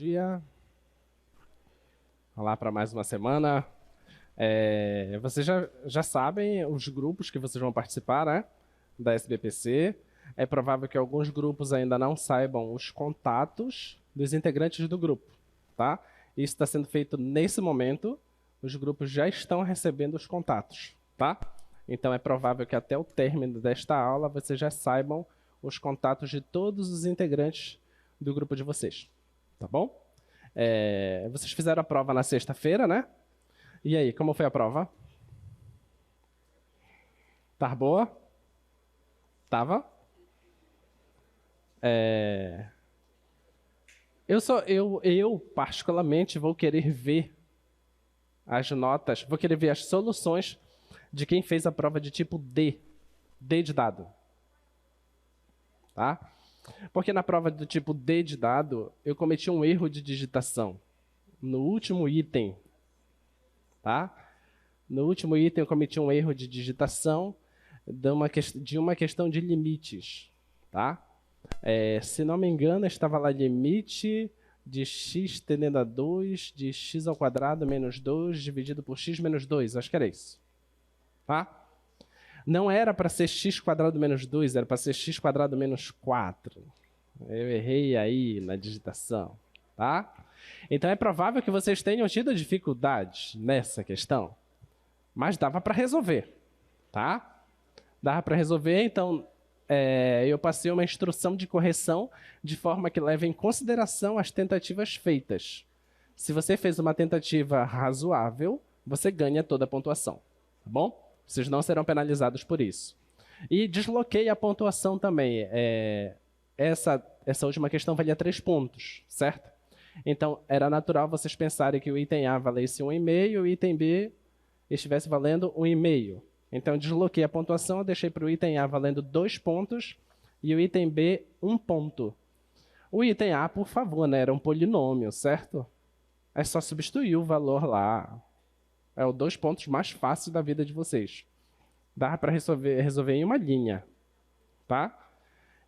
dia. Olá para mais uma semana. Vocês já sabem os grupos que vocês vão participar, né? Da SBPC. É provável que alguns grupos ainda não saibam os contatos dos integrantes do grupo, tá? Isso está sendo feito nesse momento. Os grupos já estão recebendo os contatos, tá? Então é provável que até o término desta aula vocês já saibam os contatos de todos os integrantes do grupo de vocês, tá bom? Vocês fizeram a prova na sexta-feira, né? E aí, como foi a prova? Tá boa? Tava? Eu particularmente vou querer ver as notas, vou querer ver as soluções de quem fez a prova de tipo D de dado. Tá? Porque na prova do tipo D de dado, eu cometi um erro de digitação no último item. Tá? No último item eu cometi um erro de digitação de uma questão de limites. Tá? Se não me engano, estava lá limite de x tendendo a 2 de x ao quadrado menos 2 dividido por x menos 2. Acho que era isso. Tá? Não era para ser x quadrado menos 2, era para ser x quadrado menos 4. Eu errei aí na digitação. Tá? Então é provável que vocês tenham tido dificuldades nessa questão, mas dava para resolver. Tá? Dava para resolver, então eu passei uma instrução de correção de forma que leve em consideração as tentativas feitas. Se você fez uma tentativa razoável, você ganha toda a pontuação. Tá bom? Vocês não serão penalizados por isso. E desloquei a pontuação também. Essa última questão valia 3 pontos, certo? Então, era natural vocês pensarem que o item A valesse 1,5 e o item B estivesse valendo 1,5. Então, desloquei a pontuação, eu deixei para o item A valendo 2 pontos e o item B 1 ponto. O item A, por favor, né, era um polinômio, certo? É só substituir o valor lá. É o 2 pontos mais fácil da vida de vocês. Dá para resolver em uma linha. Tá?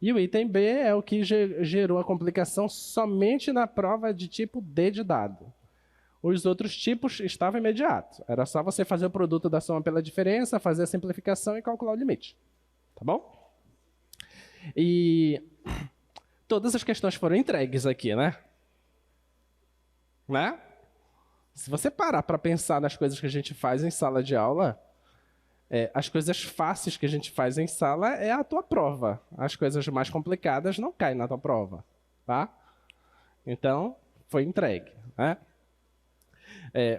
E o item B é o que gerou a complicação somente na prova de tipo D de dado. Os outros tipos estavam imediatos. Era só você fazer o produto da soma pela diferença, fazer a simplificação e calcular o limite. Tá bom? E todas as questões foram entregues aqui, né? Né? Se você parar para pensar nas coisas que a gente faz em sala de aula, as coisas fáceis que a gente faz em sala é a tua prova. As coisas mais complicadas não caem na tua prova. Tá? Então, foi entregue. Né?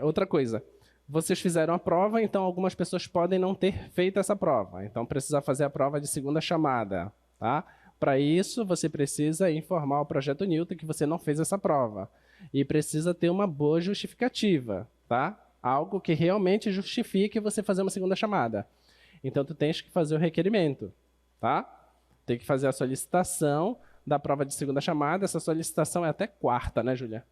Outra coisa, vocês fizeram a prova, então algumas pessoas podem não ter feito essa prova. Então, precisa fazer a prova de segunda chamada. Tá? Para isso, você precisa informar o Projeto Newton que você não fez essa prova. E precisa ter uma boa justificativa, tá? Algo que realmente justifique você fazer uma segunda chamada. Então, tu tens que fazer o requerimento, tá? Tem que fazer a solicitação da prova de segunda chamada. Essa solicitação é até quarta, né, Júlia?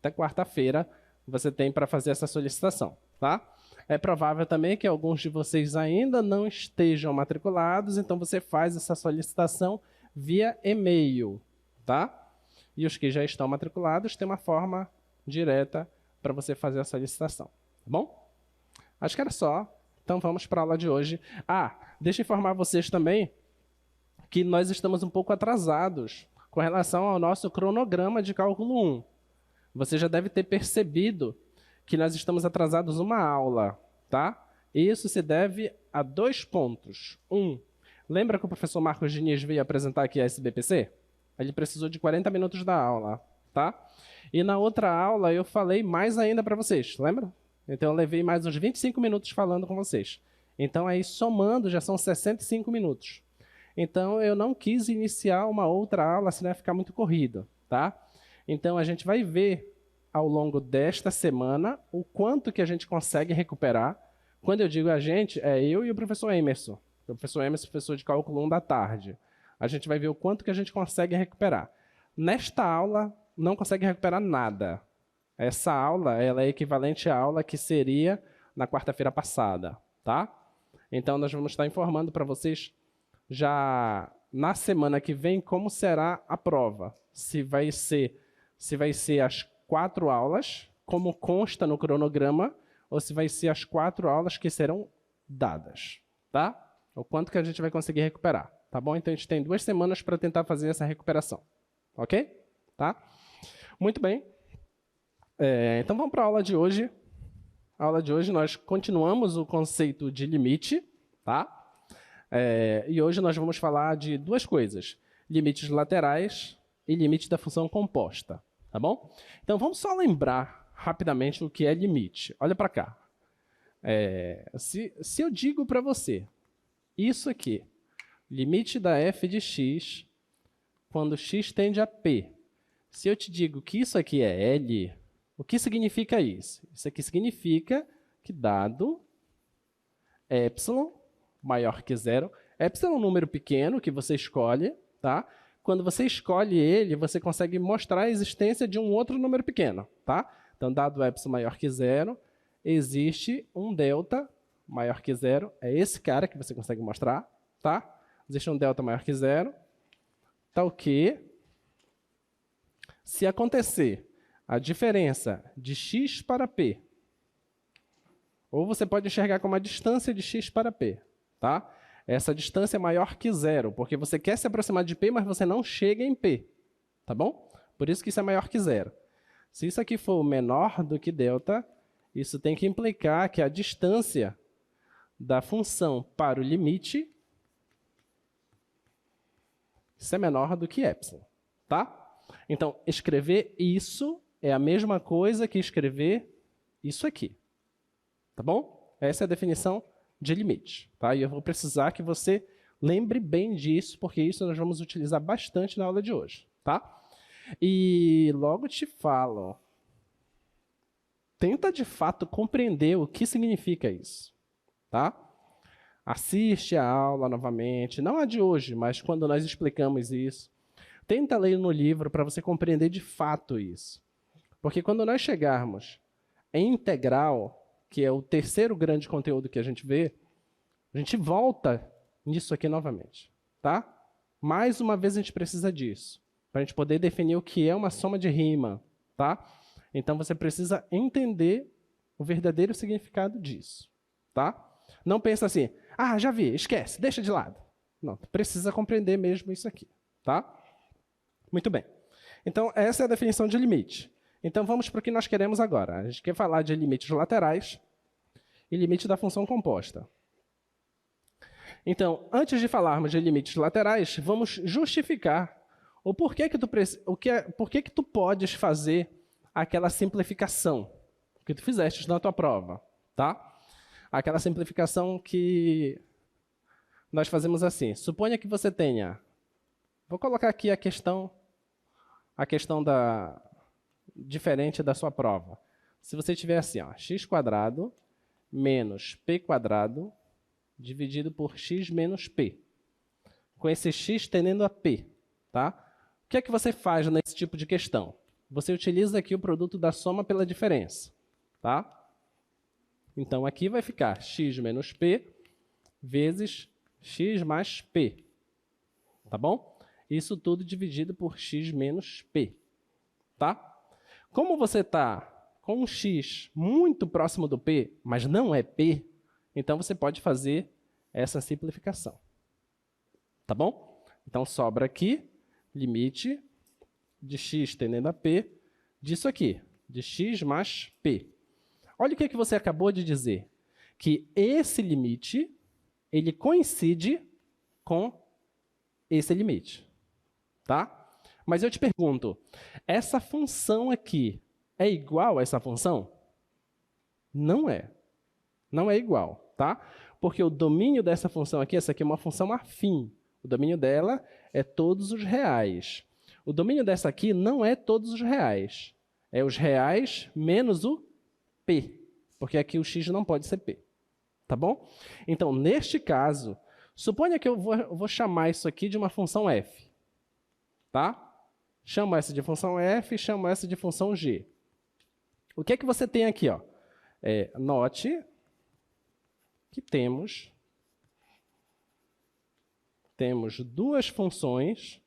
Até quarta-feira você tem para fazer essa solicitação, tá? É provável também que alguns de vocês ainda não estejam matriculados, então você faz essa solicitação via e-mail, tá? E os que já estão matriculados têm uma forma direta para você fazer a solicitação. Tá bom? Acho que era só. Então vamos para a aula de hoje. Deixa eu informar vocês também que nós estamos um pouco atrasados com relação ao nosso cronograma de cálculo 1. Você já deve ter percebido que nós estamos atrasados uma aula, tá? E isso se deve a 2 pontos. Lembra que o professor Marcos Diniz veio apresentar aqui a SBPC? Ele precisou de 40 minutos da aula, tá? E na outra aula eu falei mais ainda para vocês, lembra? Então eu levei mais uns 25 minutos falando com vocês. Então aí somando já são 65 minutos. Então eu não quis iniciar uma outra aula, senão ia ficar muito corrido, tá? Então a gente vai ver ao longo desta semana o quanto que a gente consegue recuperar. Quando eu digo a gente, é eu e o professor Emerson. O professor Emerson, professor de cálculo 1 da tarde. A gente vai ver o quanto que a gente consegue recuperar. Nesta aula, não consegue recuperar nada. Essa aula ela é equivalente à aula que seria na quarta-feira passada. Tá? Então, nós vamos estar informando para vocês já na semana que vem como será a prova. Se vai ser se vai ser as 4 aulas, como consta no cronograma, ou se vai ser as 4 aulas que serão dadas, tá? O quanto que a gente vai conseguir recuperar, tá bom? Então, a gente tem 2 semanas para tentar fazer essa recuperação, ok? Tá? Muito bem. Então, vamos para a aula de hoje. A aula de hoje nós continuamos o conceito de limite, tá? E hoje nós vamos falar de 2 coisas, limites laterais e limite da função composta, tá bom? Então, vamos só lembrar rapidamente o que é limite. Olha para cá. Se eu digo para você, isso aqui, limite da f de x, quando x tende a p. Se eu te digo que isso aqui é L, o que significa isso? Isso aqui significa que dado epsilon maior que zero, epsilon é um número pequeno que você escolhe, tá? Quando você escolhe ele, você consegue mostrar a existência de um outro número pequeno, tá? Então, dado epsilon maior que zero, existe um delta maior que zero, é esse cara que você consegue mostrar, tá? Existe um delta maior que zero, tal que, se acontecer a diferença de x para p, ou você pode enxergar como a distância de x para p, tá? Essa distância é maior que zero, porque você quer se aproximar de p, mas você não chega em p, tá bom? Por isso que isso é maior que zero. Se isso aqui for menor do que delta, isso tem que implicar que a distância da função para o limite isso é menor do que epsilon, tá? Então, escrever isso é a mesma coisa que escrever isso aqui, tá bom? Essa é a definição de limite, tá? E eu vou precisar que você lembre bem disso, porque isso nós vamos utilizar bastante na aula de hoje, tá? E logo te falo, tenta de fato compreender o que significa isso, tá? Assiste a aula novamente, não a de hoje, mas quando nós explicamos isso. Tenta ler no livro para você compreender de fato isso. Porque quando nós chegarmos em integral, que é o terceiro grande conteúdo que a gente vê, a gente volta nisso aqui novamente, tá? Mais uma vez a gente precisa disso, para a gente poder definir o que é uma soma de rima, tá? Então você precisa entender o verdadeiro significado disso, tá? Não pensa assim, ah, já vi, esquece, deixa de lado. Não, precisa compreender mesmo isso aqui, tá? Muito bem. Então, essa é a definição de limite. Então, vamos para o que nós queremos agora. A gente quer falar de limites laterais e limite da função composta. Então, antes de falarmos de limites laterais, vamos justificar o porquê que tu podes fazer aquela simplificação que tu fizeste na tua prova, tá? Aquela simplificação que nós fazemos assim. Suponha que você tenha... Vou colocar aqui a questão diferente da sua prova. Se você tiver assim, ó, x² menos p² dividido por x menos p. Com esse x tendendo a p, tá? O que é que você faz nesse tipo de questão? Você utiliza aqui o produto da soma pela diferença, tá? Então, aqui vai ficar x menos p vezes x mais p, tá bom? Isso tudo dividido por x menos p, tá? Como você está com um x muito próximo do p, mas não é p, então você pode fazer essa simplificação, tá bom? Então, sobra aqui limite de x tendendo a p disso aqui, de x mais p. Olha o que você acabou de dizer, que esse limite, ele coincide com esse limite, tá? Mas eu te pergunto, essa função aqui é igual a essa função? Não é. Não é igual, tá? Porque o domínio dessa função aqui, essa aqui é uma função afim. O domínio dela é todos os reais. O domínio dessa aqui não é todos os reais. É os reais menos o p, porque aqui o x não pode ser p, tá bom? Então, neste caso, suponha que eu vou chamar isso aqui de uma função f, tá? Chamo essa de função f, chamo essa de função g. O que é que você tem aqui, ó? Note que temos duas funções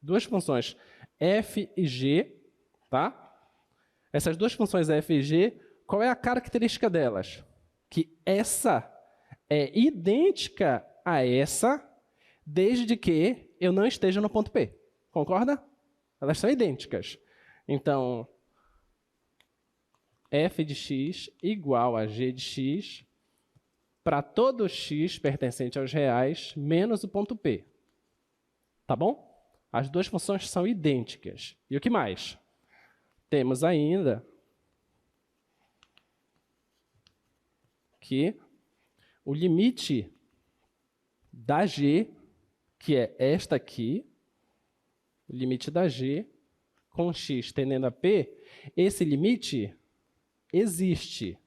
duas funções f e g, tá? Essas duas funções f e g, qual é a característica delas? Que essa é idêntica a essa, desde que eu não esteja no ponto P. Concorda? Elas são idênticas. Então, f de x igual a g de x para todo x pertencente aos reais menos o ponto P. Tá bom? As duas funções são idênticas. E o que mais? Temos ainda que o limite da g, que é esta aqui, o limite da g com x tendendo a p, esse limite existe.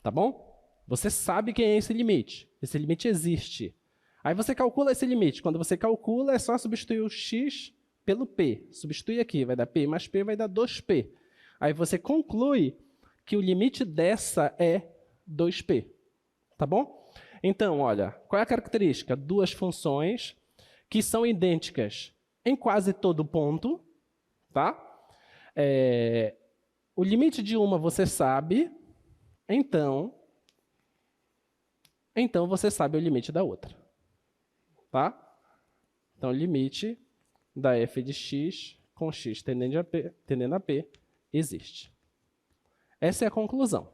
Tá bom? Você sabe quem é esse limite. Esse limite existe. Aí você calcula esse limite. Quando você calcula, é só substituir o x pelo p. Substitui aqui, vai dar p mais p, vai dar 2p. Aí você conclui que o limite dessa é 2p. Tá bom? Então, olha, qual é a característica? Duas funções que são idênticas em quase todo ponto, tá? O limite de uma você sabe, então você sabe o limite da outra, tá? Então, limite da f de x com x tendendo a p existe. Essa é a conclusão,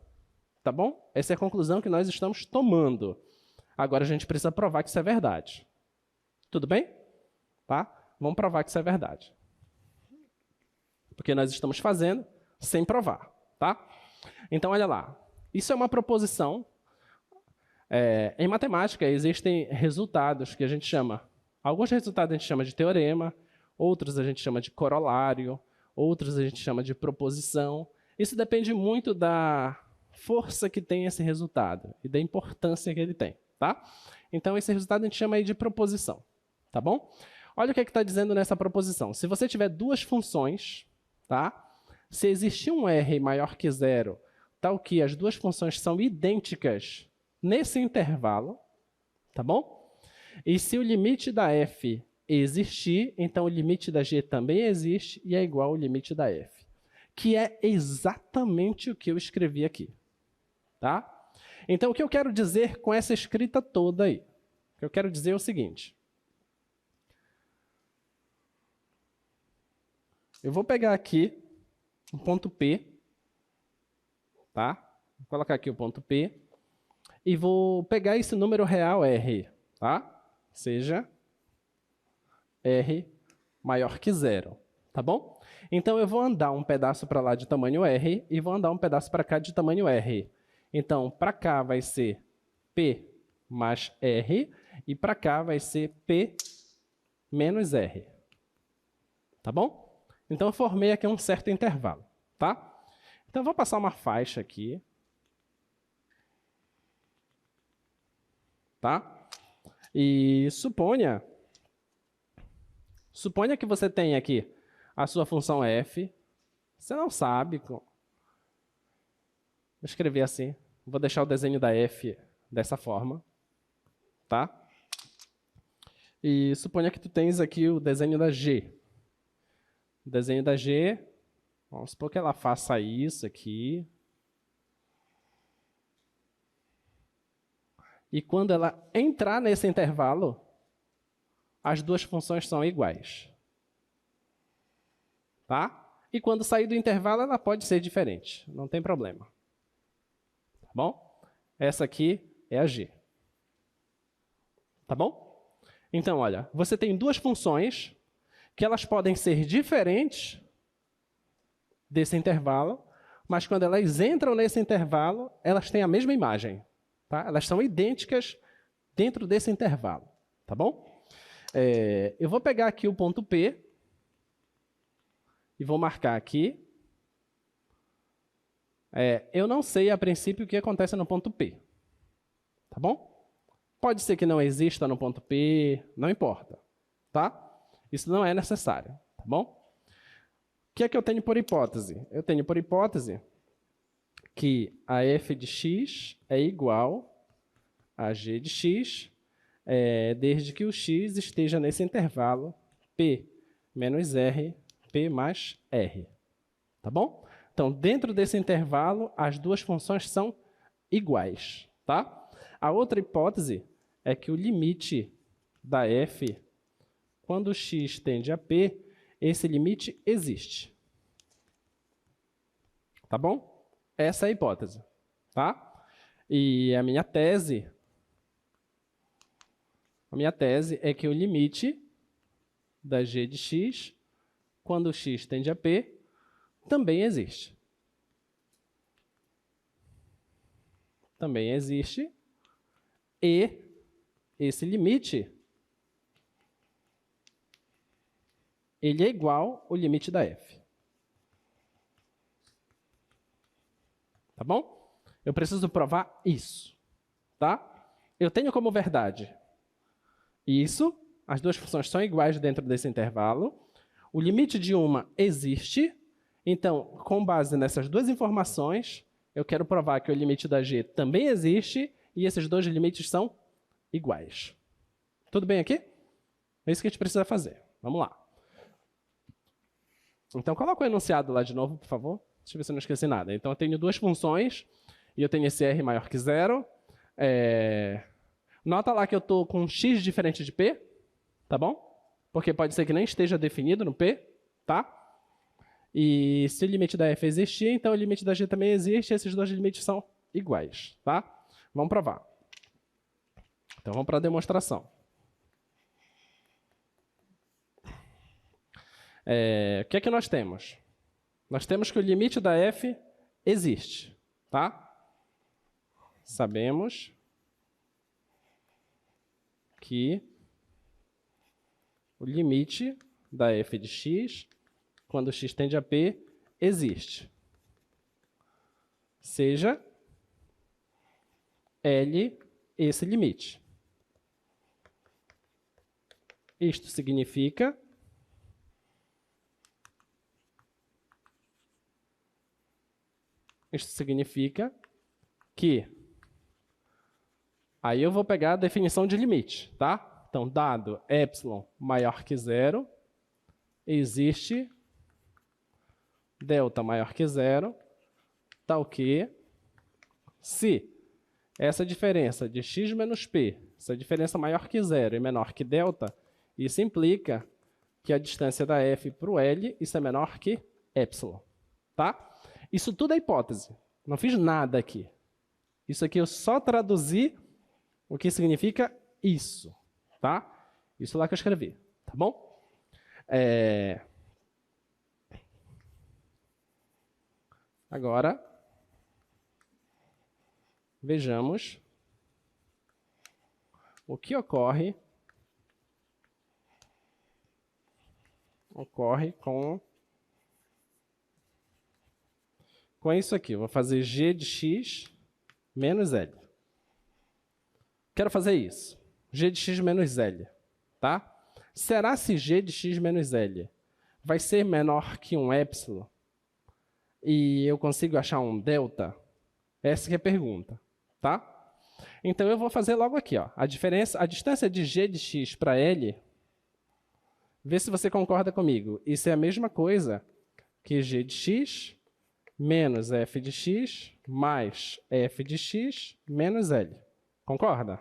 tá bom? Essa é a conclusão que nós estamos tomando. Agora a gente precisa provar que isso é verdade. Tudo bem? Tá? Vamos provar que isso é verdade. Porque nós estamos fazendo sem provar, tá? Então, olha lá. Isso é uma proposição. Em matemática, existem resultados que a gente chama... Alguns resultados a gente chama de teorema, outros a gente chama de corolário, outros a gente chama de proposição. Isso depende muito da força que tem esse resultado e da importância que ele tem, tá? Então, esse resultado a gente chama aí de proposição, tá bom? Olha o que está dizendo nessa proposição. Se você tiver duas funções, tá? Se existir um r maior que zero, tal que as duas funções são idênticas nesse intervalo, tá bom? E se o limite da f existir, então o limite da g também existe e é igual ao limite da f, que é exatamente o que eu escrevi aqui, tá? Então, o que eu quero dizer com essa escrita toda aí? O que eu quero dizer é o seguinte. Eu vou pegar aqui um ponto P, tá? Vou colocar aqui o ponto P e vou pegar esse número real R, tá? Seja R maior que zero, tá bom? Então, eu vou andar um pedaço para lá de tamanho R e vou andar um pedaço para cá de tamanho R. Então, para cá vai ser P mais R e para cá vai ser P menos R. Tá bom? Então, eu formei aqui um certo intervalo, tá? Então, eu vou passar uma faixa aqui. Tá? E suponha que você tem aqui a sua função f. Você não sabe. Vou escrever assim. Vou deixar o desenho da f dessa forma. Tá? E suponha que tu tens aqui o desenho da g. O desenho da g, vamos supor que ela faça isso aqui. E quando ela entrar nesse intervalo, as duas funções são iguais. Tá? E quando sair do intervalo, ela pode ser diferente. Não tem problema. Tá bom? Essa aqui é a g. Tá bom? Então, olha, você tem duas funções que elas podem ser diferentes desse intervalo, mas quando elas entram nesse intervalo, elas têm a mesma imagem. Tá? Elas são idênticas dentro desse intervalo. Tá bom? Eu vou pegar aqui o ponto P e vou marcar aqui. Eu não sei, a princípio, o que acontece no ponto P. Tá bom? Pode ser que não exista no ponto P, não importa. Tá? Isso não é necessário. Tá bom? O que é que eu tenho por hipótese? Eu tenho por hipótese que a f de x é igual a g de x, desde que o x esteja nesse intervalo P menos R, P mais R. Tá bom? Então, dentro desse intervalo, as duas funções são iguais. Tá? A outra hipótese é que o limite da f, quando x tende a p, esse limite existe. Tá bom? Essa é a hipótese. Tá? E a minha tese é que o limite da g de x, quando x tende a p, também existe. Também existe. E esse limite, ele é igual ao limite da f. Tá bom? Eu preciso provar isso. Tá? Eu tenho como verdade isso, as duas funções são iguais dentro desse intervalo, o limite de uma existe, então, com base nessas duas informações, eu quero provar que o limite da g também existe e esses dois limites são iguais. Tudo bem aqui? É isso que a gente precisa fazer. Vamos lá. Então, coloca o enunciado lá de novo, por favor. Deixa eu ver se eu não esqueci nada. Então, eu tenho duas funções e eu tenho esse r maior que zero. Nota lá que eu estou com x diferente de p, tá bom? Porque pode ser que nem esteja definido no p, tá? E se o limite da f existir, então o limite da g também existe, e esses dois limites são iguais, tá? Vamos provar. Então, vamos para a demonstração. O que é que nós temos? Nós temos que o limite da f existe, tá? Sabemos que o limite da f de x, quando x tende a p, existe. Seja L esse limite. Isto significa que aí eu vou pegar a definição de limite, tá? Então, dado epsilon maior que zero, existe delta maior que zero, tal que se essa diferença de x menos p, essa diferença maior que zero e menor que delta, isso implica que a distância da f para o L, isso é menor que epsilon, tá? Isso tudo é hipótese, não fiz nada aqui. Isso aqui eu só traduzi o que significa isso, tá? Isso lá que eu escrevi, tá bom? Agora, vejamos o que ocorre com isso aqui. Eu vou fazer g de x menos L. Quero fazer isso. G de x menos L. Tá? Será se g de x menos L vai ser menor que um epsilon e eu consigo achar um delta? Essa que é a pergunta. Tá? Então, eu vou fazer logo aqui. Ó, a distância de g de x para L, vê se você concorda comigo. Isso é a mesma coisa que g de x menos f de x mais f de x menos L. Concorda?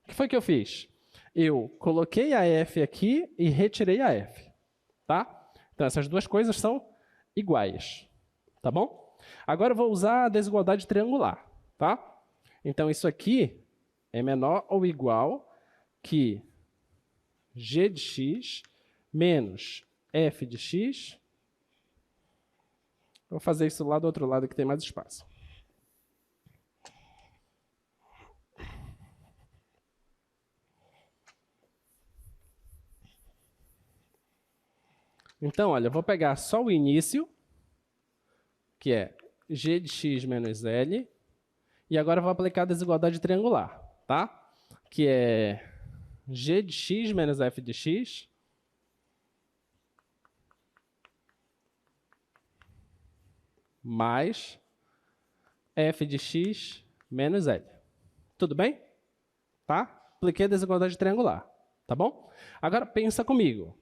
O que foi que eu fiz? Eu coloquei a f aqui e retirei a f. Tá? Então, essas duas coisas são iguais. Tá bom? Agora eu vou usar a desigualdade triangular. Tá? Então, isso aqui é menor ou igual que g de x menos f de x. Vou fazer isso lá do outro lado que tem mais espaço. Então, olha, eu vou pegar só o início, que é g de x menos L, e agora eu vou aplicar a desigualdade triangular, tá? Que é g de x menos f de x mais f de x menos L. Tudo bem? Tá? Apliquei a desigualdade triangular, tá bom? Agora, pensa comigo.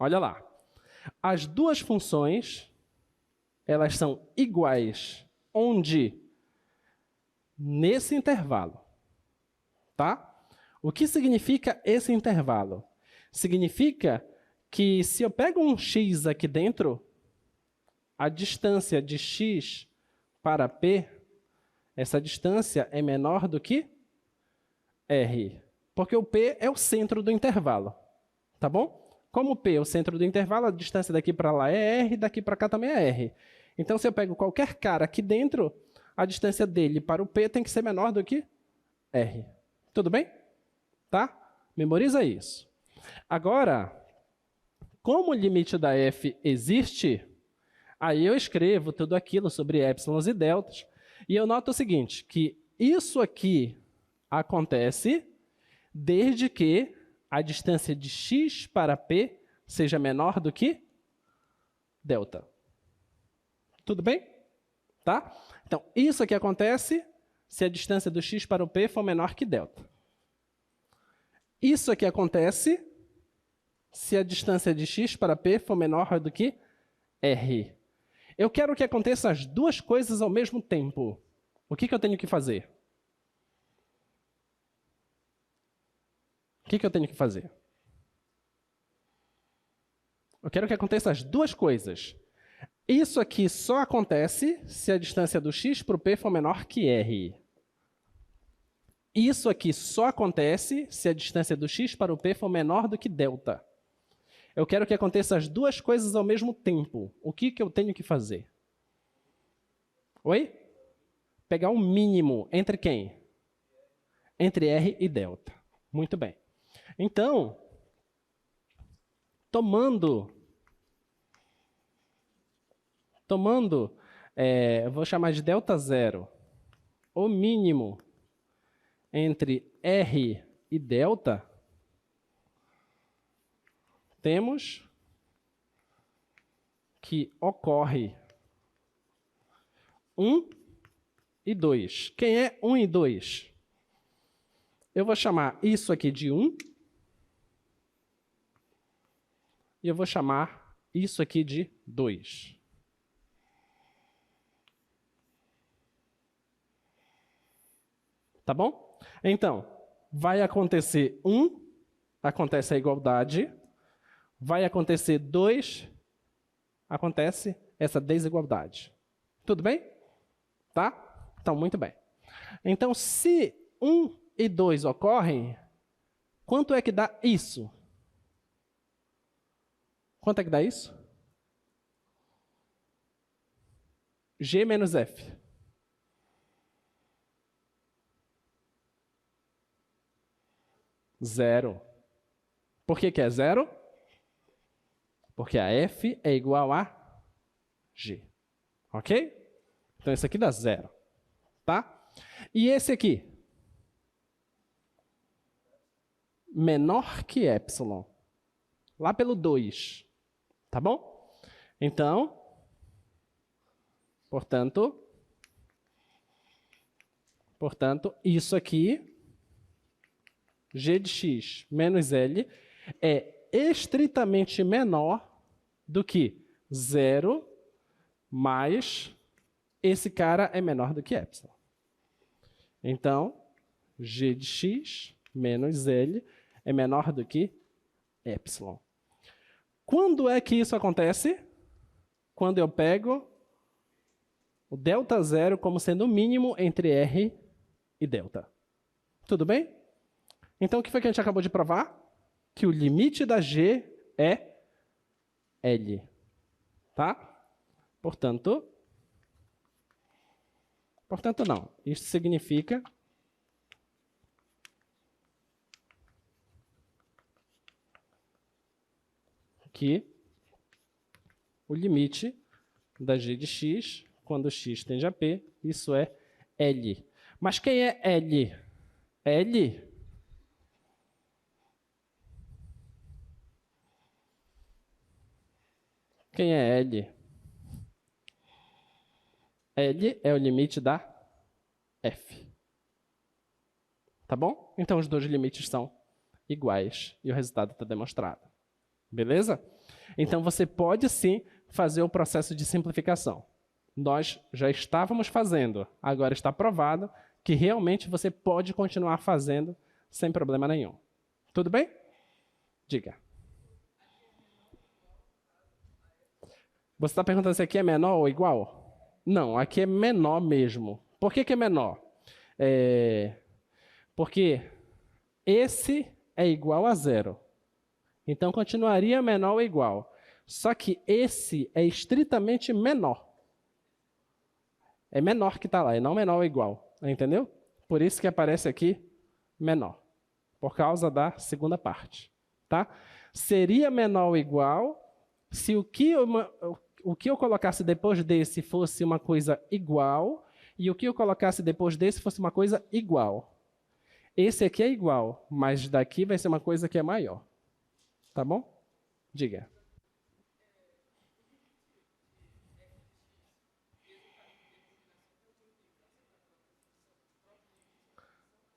Olha lá. As duas funções, elas são iguais onde? Nesse intervalo. Tá? O que significa esse intervalo? Significa que se eu pego um x aqui dentro, a distância de x para p, essa distância é menor do que r. Porque o p é o centro do intervalo. Tá bom? Como p é o centro do intervalo, a distância daqui para lá é r, daqui para cá também é r. Então, se eu pego qualquer cara aqui dentro, a distância dele para o p tem que ser menor do que r. Tudo bem? Tá? Memoriza isso. Agora, como o limite da f existe, aí eu escrevo tudo aquilo sobre épsilons e deltas, e eu noto o seguinte, que isso aqui acontece desde que a distância de x para p seja menor do que delta. Tudo bem? Tá? Então, isso aqui acontece se a distância do x para o p for menor que delta. Isso aqui acontece se a distância de x para p for menor do que r. Eu quero que aconteça as duas coisas ao mesmo tempo. O que eu tenho que fazer? O que eu tenho que fazer? Eu quero que aconteça as duas coisas. Isso aqui só acontece se a distância do x para o p for menor que r. Isso aqui só acontece se a distância do x para o p for menor do que delta. Eu quero que aconteça as duas coisas ao mesmo tempo. O que eu tenho que fazer? Oi? Pegar um mínimo entre quem? Entre r e delta. Muito bem. Então, tomando, eu vou chamar de delta zero, o mínimo entre r e delta, temos que ocorre 1 e 2. Quem é 1 e 2? Eu vou chamar isso aqui de 1 e eu vou chamar isso aqui de 2. Tá bom? Então, vai acontecer 1, acontece a igualdade. Vai acontecer 2, acontece essa desigualdade. Tudo bem? Tá? Então, muito bem. Então, se 1 e 2 ocorrem, quanto é que dá isso? Quanto é que dá isso? G menos F. Zero. Por que é zero? Porque a F é igual a G. Ok? Então, esse aqui dá zero. Tá? E esse aqui? Menor que epsilon. Lá pelo 2. Tá bom? Então, portanto, isso aqui, g de x menos L, é estritamente menor do que 0 mais esse cara é menor do que epsilon. Então, g de x menos L é menor do que epsilon. Quando é que isso acontece? Quando eu pego o delta zero como sendo o mínimo entre R e delta. Tudo bem? Então, o que foi que a gente acabou de provar? Que o limite da G é L. Tá? Portanto não. Isso significa que o limite da G de x, quando x tende a P, isso é L. Mas quem é L? L quem é L? L é o limite da F. Tá bom? Então, os dois limites são iguais e o resultado está demonstrado. Beleza? Então, você pode sim fazer o processo de simplificação. Nós já estávamos fazendo, agora está provado que realmente você pode continuar fazendo sem problema nenhum. Tudo bem? Diga. Você está perguntando se aqui é menor ou igual? Não, aqui é menor mesmo. Por que é menor? Porque esse é igual a zero. Então, continuaria menor ou igual. Só que esse é estritamente menor. É menor que está lá, e não menor ou igual. Entendeu? Por isso que aparece aqui menor. Por causa da segunda parte. Tá? Seria menor ou igual se o que eu colocasse depois desse fosse uma coisa igual e o que eu colocasse depois desse fosse uma coisa igual. Esse aqui é igual, mas daqui vai ser uma coisa que é maior. Tá bom? Diga.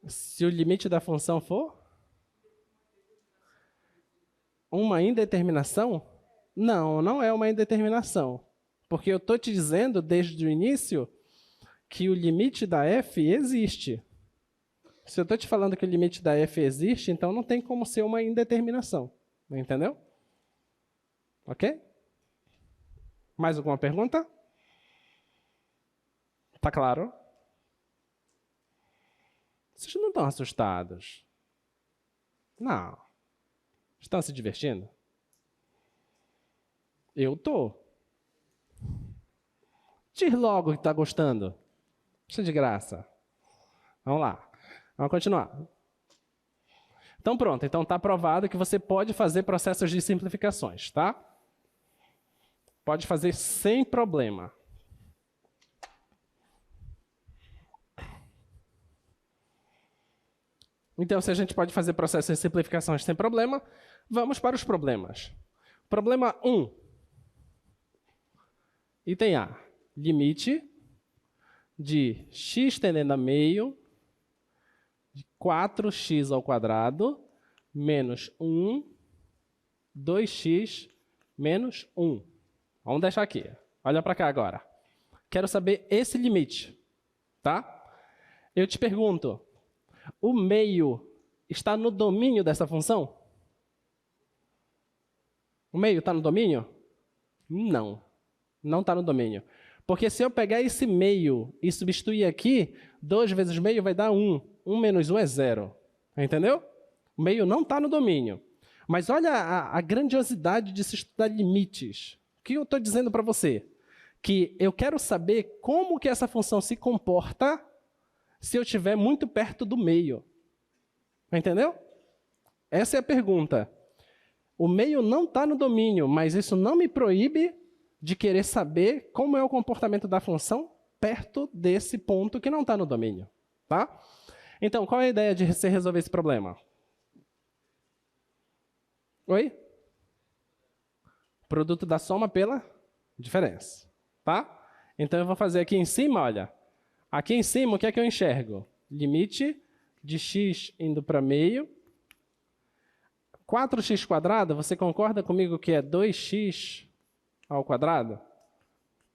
Se o limite da função for uma indeterminação? Não, não é uma indeterminação. Porque eu estou te dizendo desde o início que o limite da f existe. Se eu estou te falando que o limite da f existe, então não tem como ser uma indeterminação. Entendeu? Ok? Mais alguma pergunta? Tá claro? Vocês não estão assustados? Não. Estão se divertindo? Eu tô. Diz logo que está gostando. Isso é de graça. Vamos lá. Vamos continuar. Então pronto. Então está provado que você pode fazer processos de simplificações, tá? Pode fazer sem problema. Então, se a gente pode fazer processos de simplificações sem problema, vamos para os problemas. Problema 1. Item A. Limite de x tendendo a meio de 4x ao quadrado menos 1, 2x menos 1. Vamos deixar aqui. Olha para cá agora. Quero saber esse limite. Tá? Eu te pergunto, o meio está no domínio dessa função? O meio está no domínio? Não. Não está no domínio. Porque se eu pegar esse meio e substituir aqui, 2 vezes meio vai dar 1. 1 menos 1 é 0. Entendeu? O meio não está no domínio. Mas olha a grandiosidade de se estudar limites. O que eu estou dizendo para você? Que eu quero saber como que essa função se comporta se eu estiver muito perto do meio. Entendeu? Essa é a pergunta. O meio não está no domínio, mas isso não me proíbe de querer saber como é o comportamento da função perto desse ponto que não está no domínio. Tá? Então, qual é a ideia de você resolver esse problema? Oi? Produto da soma pela diferença. Tá? Então, eu vou fazer aqui em cima, olha. Aqui em cima, o que é que eu enxergo? Limite de x indo para meio. 4x quadrado, você concorda comigo que é 2x ao quadrado?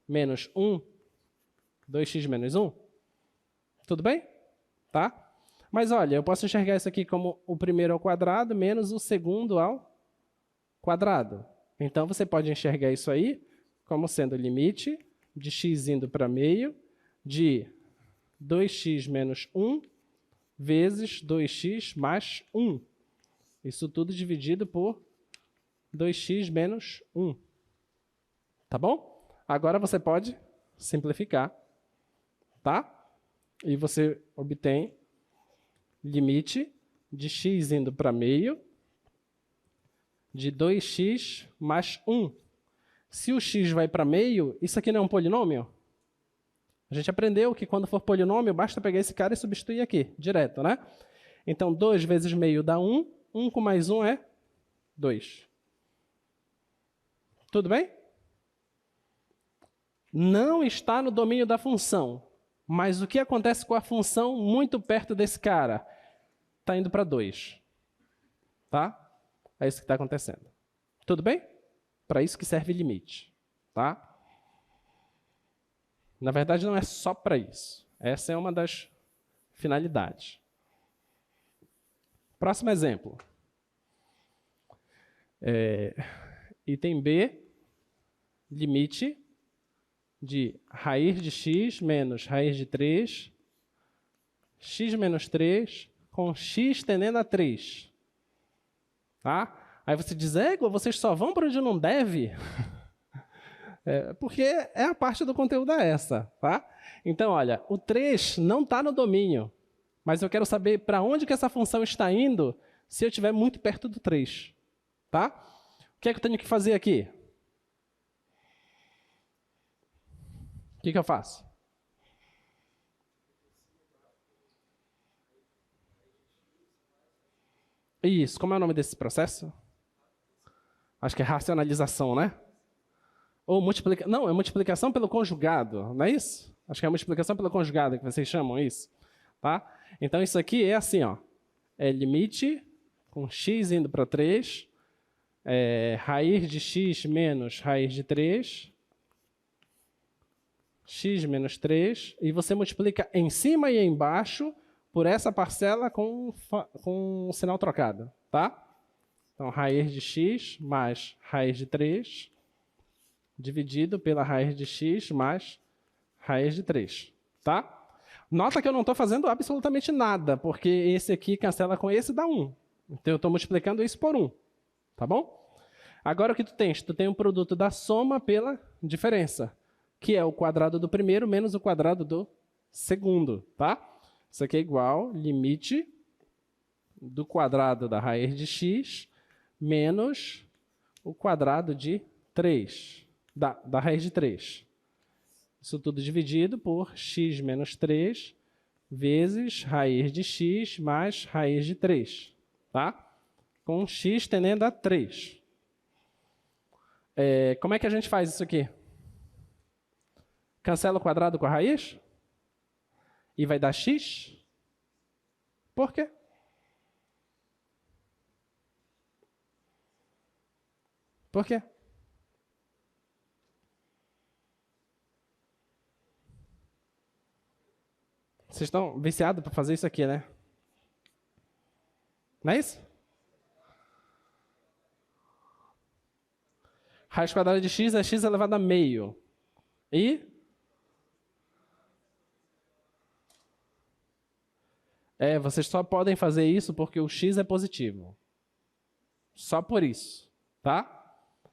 Menos 1. 2x menos 1. Tudo bem? Tá? Mas olha, eu posso enxergar isso aqui como o primeiro ao quadrado menos o segundo ao quadrado. Então, você pode enxergar isso aí como sendo limite de x indo para meio de 2x menos 1 vezes 2x mais 1. Isso tudo dividido por 2x menos 1. Tá bom? Agora você pode simplificar. Tá? E você obtém limite de x indo para meio de 2x mais 1. Se o x vai para meio, isso aqui não é um polinômio? A gente aprendeu que quando for polinômio, basta pegar esse cara e substituir aqui, direto, né? Então, 2 vezes meio dá 1. 1 com mais 1 é 2. Tudo bem? Não está no domínio da função. Mas o que acontece com a função muito perto desse cara? Está indo para 2. Tá? É isso que está acontecendo. Tudo bem? Para isso que serve limite, tá? Na verdade, não é só para isso. Essa é uma das finalidades. Próximo exemplo. Item B, limite de raiz de x menos raiz de 3, x menos 3, com x tendendo a 3. Tá? Aí você diz, vocês só vão para onde não deve? Porque a parte do conteúdo é essa. Tá? Então, olha, o 3 não está no domínio, mas eu quero saber para onde que essa função está indo se eu estiver muito perto do 3. Tá? O que é que eu tenho que fazer aqui? O que eu faço? Isso, como é o nome desse processo? Acho que é racionalização, né? Ou multiplicação. Não, é multiplicação pelo conjugado, não é isso? Acho que é multiplicação pelo conjugado que vocês chamam isso. Tá? Então, isso aqui é assim, ó. É limite com x indo para 3, raiz de x menos raiz de 3, x menos 3, e você multiplica em cima e embaixo por essa parcela com o sinal trocado, tá? Então, raiz de x mais raiz de 3, dividido pela raiz de x mais raiz de 3, tá? Nota que eu não estou fazendo absolutamente nada, porque esse aqui cancela com esse, dá 1. Então, eu estou multiplicando isso por 1, tá bom? Agora, o que tu tens? Tu tem um produto da soma pela diferença, que é o quadrado do primeiro menos o quadrado do segundo, tá? Isso aqui é igual limite do quadrado da raiz de x menos o quadrado de 3, da raiz de 3. Isso tudo dividido por x menos 3 vezes raiz de x mais raiz de 3, tá? Com x tendendo a 3. Como é que a gente faz isso aqui? Cancela o quadrado com a raiz? E vai dar x? Por quê? Por quê? Vocês estão viciados para fazer isso aqui, né? Não é isso? Raiz quadrada de x é x elevado a meio. E? Vocês só podem fazer isso porque o x é positivo. Só por isso, tá?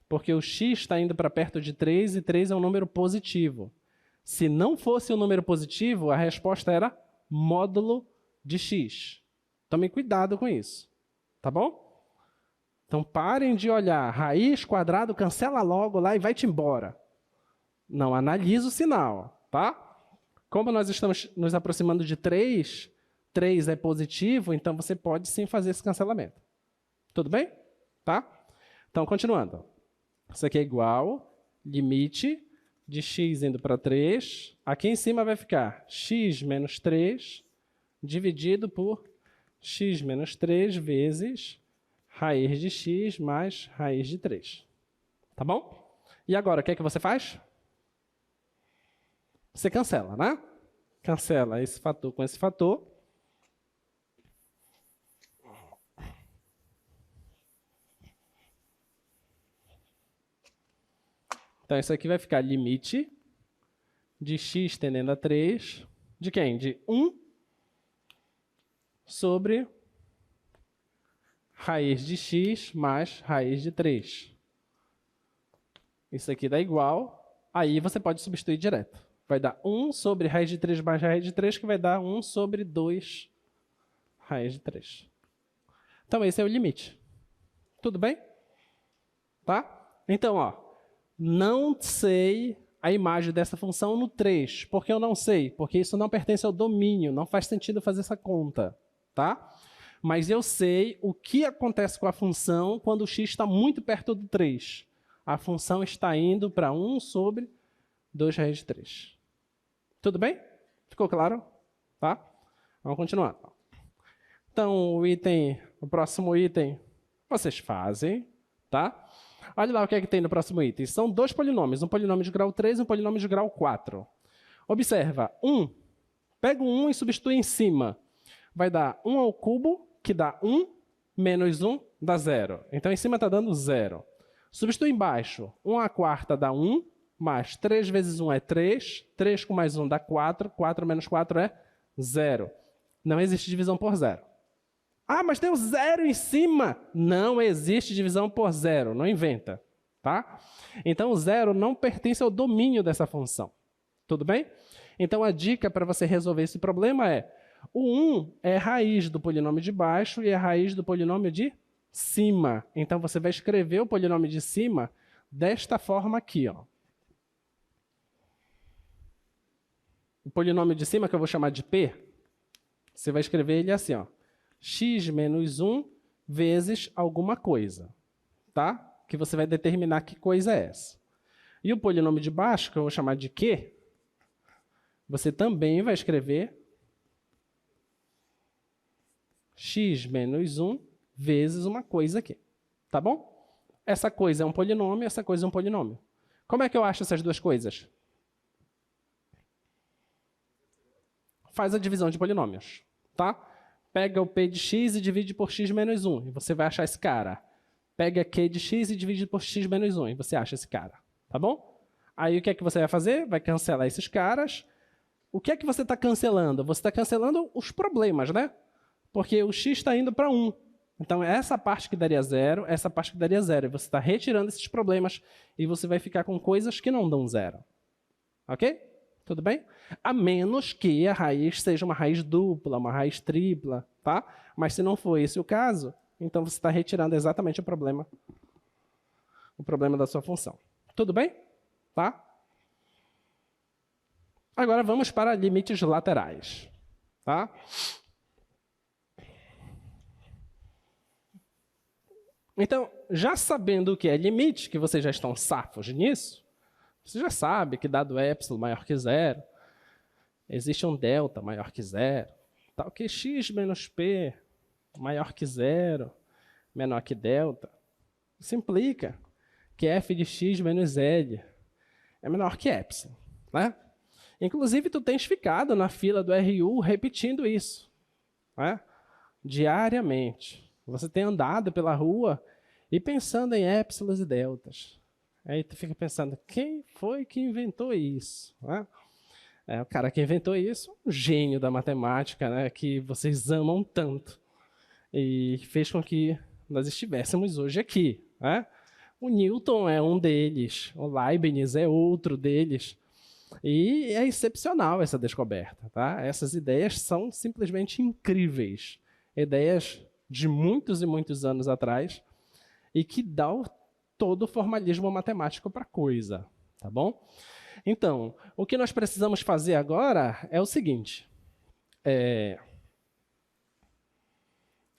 Porque o x está indo para perto de 3 e 3 é um número positivo. Se não fosse um número positivo, a resposta era módulo de x. Tomem cuidado com isso, tá bom? Então parem de olhar raiz, quadrado, cancela logo lá e vai-te embora. Não, analisa o sinal, tá? Como nós estamos nos aproximando de 3, 3 é positivo, então você pode sim fazer esse cancelamento. Tudo bem? Tá? Então, continuando. Isso aqui é igual limite de x indo para 3. Aqui em cima vai ficar x menos 3 dividido por x menos 3 vezes raiz de x mais raiz de 3. Tá bom? E agora, o que é que você faz? Você cancela, né? Cancela esse fator com esse fator. Então, isso aqui vai ficar limite de x tendendo a 3, de quem? De 1 sobre raiz de x mais raiz de 3. Isso aqui dá igual, aí você pode substituir direto. Vai dar 1 sobre raiz de 3 mais raiz de 3, que vai dar 1 sobre 2 raiz de 3. Então, esse é o limite. Tudo bem? Tá? Então, ó, não sei a imagem dessa função no 3. Por que eu não sei? Porque isso não pertence ao domínio, não faz sentido fazer essa conta, tá? Mas eu sei o que acontece com a função quando o x está muito perto do 3. A função está indo para 1 sobre 2 raiz de 3. Tudo bem? Ficou claro? Tá? Vamos continuar. Então, o próximo item, vocês fazem, tá? Olha lá o que é que tem no próximo item. São dois polinômios, um polinômio de grau 3 e um polinômio de grau 4. Observa, 1. Pega o 1 e substitui em cima. Vai dar 1 ao cubo, que dá 1, menos 1 dá 0. Então, em cima está dando 0. Substitui embaixo. 1 à quarta dá 1, mais 3 vezes 1 é 3. 3 com mais 1 dá 4. 4 menos 4 é 0. Não existe divisão por 0. Ah, mas tem o 0 em cima. Não existe divisão por 0. Não inventa. Tá? Então, o 0 não pertence ao domínio dessa função. Tudo bem? Então, a dica para você resolver esse problema é: o 1 é raiz do polinômio de baixo e é raiz do polinômio de cima. Então, você vai escrever o polinômio de cima desta forma aqui. Ó. O polinômio de cima, que eu vou chamar de P, você vai escrever ele assim, ó, x menos 1 vezes alguma coisa, tá? Que você vai determinar que coisa é essa. E o polinômio de baixo, que eu vou chamar de Q, você também vai escrever x menos 1 vezes uma coisa aqui, tá bom? Essa coisa é um polinômio, essa coisa é um polinômio. Como é que eu acho essas duas coisas? Faz a divisão de polinômios, tá? Pega o p de x e divide por x menos 1, e você vai achar esse cara. Pega q de x e divide por x menos 1, e você acha esse cara, tá bom? Aí o que é que você vai fazer? Vai cancelar esses caras. O que é que você está cancelando? Você está cancelando os problemas, né? Porque o x está indo para 1. Então, essa parte que daria 0, essa parte que daria 0. E você está retirando esses problemas e você vai ficar com coisas que não dão 0. Ok? Tudo bem? A menos que a raiz seja uma raiz dupla, uma raiz tripla, tá? Mas se não for esse o caso, então você está retirando exatamente o problema da sua função. Tudo bem? Tá? Agora vamos para limites laterais. Tá? Então, já sabendo o que é limite, que vocês já estão safos nisso, você já sabe que dado epsilon maior que 0, existe um delta maior que 0, tal que x menos p maior que 0, menor que delta. Isso implica que f de x menos L é menor que epsilon, né? Inclusive, tu tens ficado na fila do RU repetindo isso, né? Diariamente. Você tem andado pela rua e pensando em épsilos e deltas. Aí tu fica pensando, quem foi que inventou isso? Né? O cara que inventou isso, um gênio da matemática, né? Que vocês amam tanto. E fez com que nós estivéssemos hoje aqui. Né? O Newton é um deles, o Leibniz é outro deles. E é excepcional essa descoberta. Tá? Essas ideias são simplesmente incríveis. Ideias de muitos e muitos anos atrás e que dão todo o formalismo matemático para a coisa. Tá bom? Então, o que nós precisamos fazer agora é o seguinte.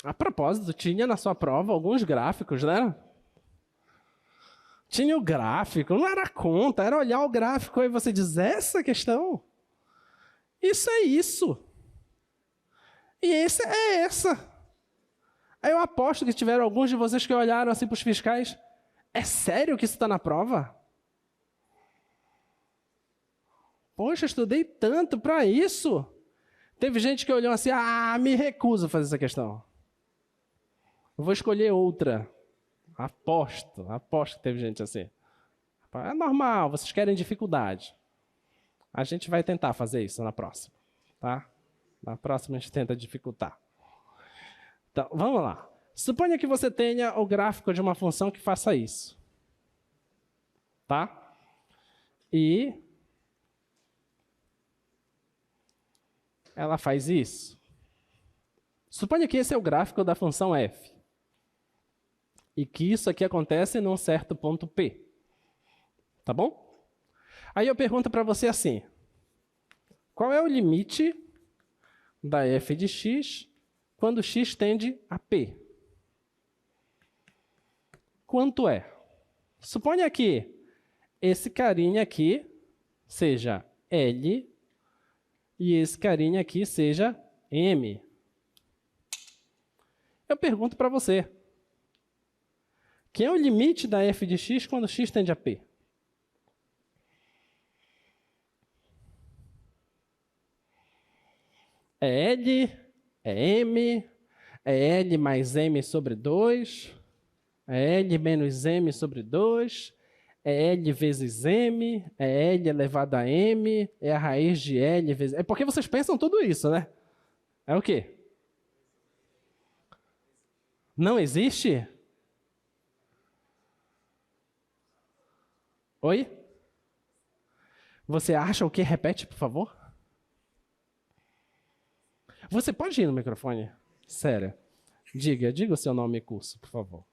A propósito, tinha na sua prova alguns gráficos, né? Tinha o gráfico, não era conta, era olhar o gráfico e você diz, essa questão? Isso é isso. E essa é essa. Aí eu aposto que tiveram alguns de vocês que olharam assim para os fiscais, é sério que isso está na prova? Poxa, estudei tanto para isso. Teve gente que olhou assim, me recuso a fazer essa questão. Eu vou escolher outra. Aposto que teve gente assim. É normal, vocês querem dificuldade. A gente vai tentar fazer isso na próxima. Tá? Na próxima a gente tenta dificultar. Então, vamos lá. Suponha que você tenha o gráfico de uma função que faça isso. Tá? E ela faz isso. Suponha que esse é o gráfico da função f. E que isso aqui acontece num certo ponto P. Tá bom? Aí eu pergunto para você assim, qual é o limite da f de x quando x tende a P? Quanto é? Suponha que esse carinha aqui seja L e esse carinha aqui seja M. Eu pergunto para você, Que é o limite da f de x quando x tende a p? É L, é M, é L mais M sobre 2, é L menos M sobre 2, é L vezes M, é L elevado a M, é a raiz de L vezes... É porque vocês pensam tudo isso, né? É o quê? Não existe? Oi? Você acha o quê? Repete, por favor. Você pode ir no microfone? Sério. Diga o seu nome e curso, por favor.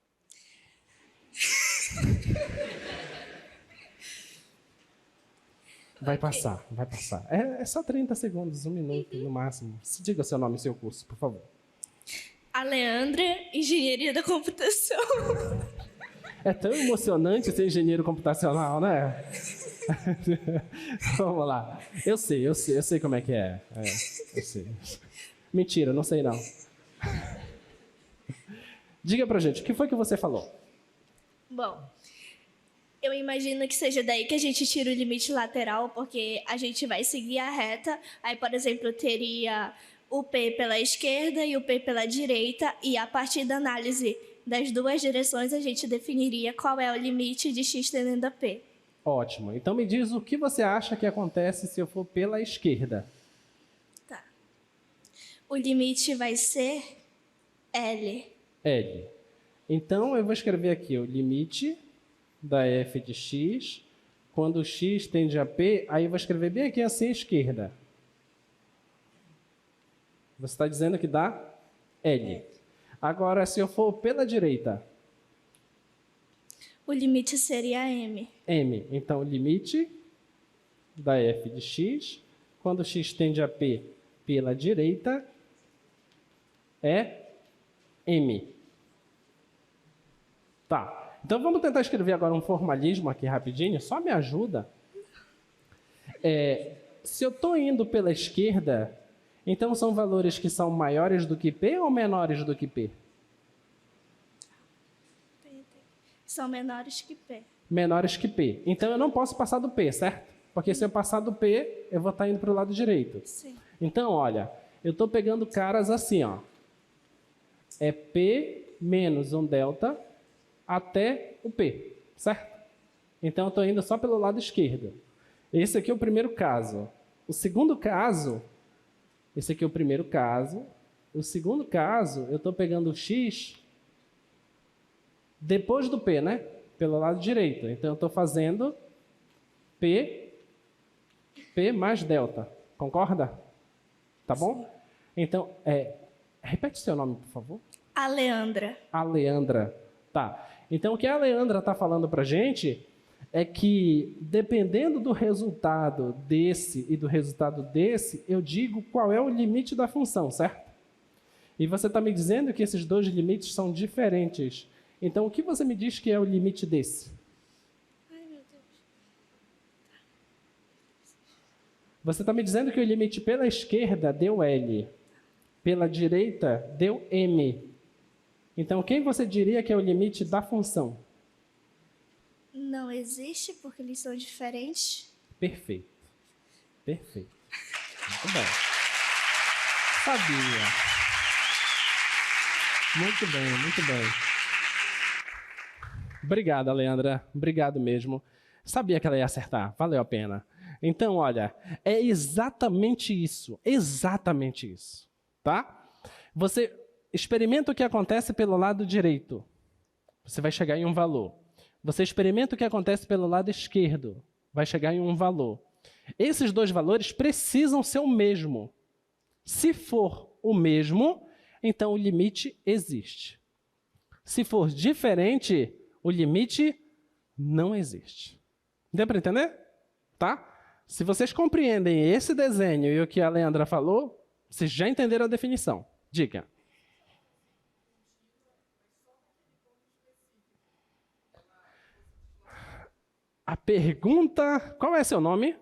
Vai passar, vai passar. É só 30 segundos, 1 minuto no máximo. Diga o seu nome e seu curso, por favor. Aleandra, Engenharia da Computação. É tão emocionante ser engenheiro computacional, né? Vamos lá. Eu sei como é que é. Eu sei. Mentira, não sei não. Diga pra gente, o que foi que você falou? Bom, eu imagino que seja daí que a gente tira o limite lateral, porque a gente vai seguir a reta. Aí, por exemplo, teria o P pela esquerda e o P pela direita, e a partir da análise das duas direções, a gente definiria qual é o limite de x tendendo a P. Ótimo. Então me diz o que você acha que acontece se eu for pela esquerda. Tá. O limite vai ser L. L. Então eu vou escrever aqui o limite da f de x, quando x tende a p, aí eu vou escrever bem aqui assim à esquerda. Você está dizendo que dá L. Agora, se eu for pela direita... O limite seria M. M. Então, o limite da f de x, quando x tende a p pela direita, é M. Tá. Então, vamos tentar escrever agora um formalismo aqui rapidinho. Só me ajuda. Se eu estou indo pela esquerda, então são valores que são maiores do que P ou menores do que P? São menores que P. Menores que P. Então, eu não posso passar do P, certo? Porque se eu passar do P, eu vou estar indo para o lado direito. Sim. Então, olha, eu estou pegando caras assim, ó. É P menos um delta até o P, certo? Então, eu estou indo só pelo lado esquerdo. Esse aqui é o primeiro caso. O segundo caso, esse aqui é o primeiro caso. O segundo caso, eu estou pegando o x depois do P, né? Pelo lado direito. Então, eu estou fazendo P mais delta. Concorda? Tá bom? Então, repete seu nome, por favor. Aleandra. Aleandra. Tá. Então, o que a Aleandra está falando para a gente é que, dependendo do resultado desse e do resultado desse, eu digo qual é o limite da função, certo? E você está me dizendo que esses dois limites são diferentes. Então, o que você me diz que é o limite desse? Ai, meu Deus. Você está me dizendo que o limite pela esquerda deu L, pela direita deu M. Então, quem você diria que é o limite da função? Não existe, porque eles são diferentes. Perfeito. Perfeito. Muito bem. Sabia. Muito bem, muito bem. Obrigado, Leandra. Obrigado mesmo. Sabia que ela ia acertar. Valeu a pena. Então, olha, é exatamente isso. Exatamente isso. Tá? Você experimenta o que acontece pelo lado direito. Você vai chegar em um valor. Você experimenta o que acontece pelo lado esquerdo. Vai chegar em um valor. Esses dois valores precisam ser o mesmo. Se for o mesmo, então o limite existe. Se for diferente, o limite não existe. Deu para entender? Tá? Se vocês compreendem esse desenho e o que a Leandra falou, vocês já entenderam a definição. Diga. A pergunta... Qual é seu nome?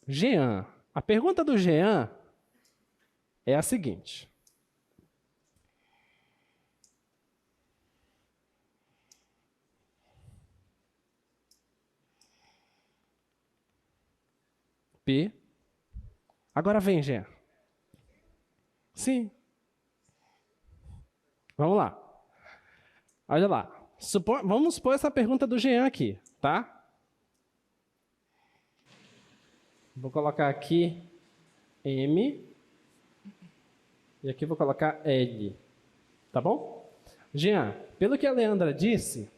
Jean. A pergunta do Jean é a seguinte. P. Agora vem, Jean. Sim. Vamos lá. Olha lá. Vamos supor essa pergunta do Jean aqui, tá? Vou colocar aqui M. E aqui vou colocar L. Tá bom? Jean, pelo que a Leandra disse,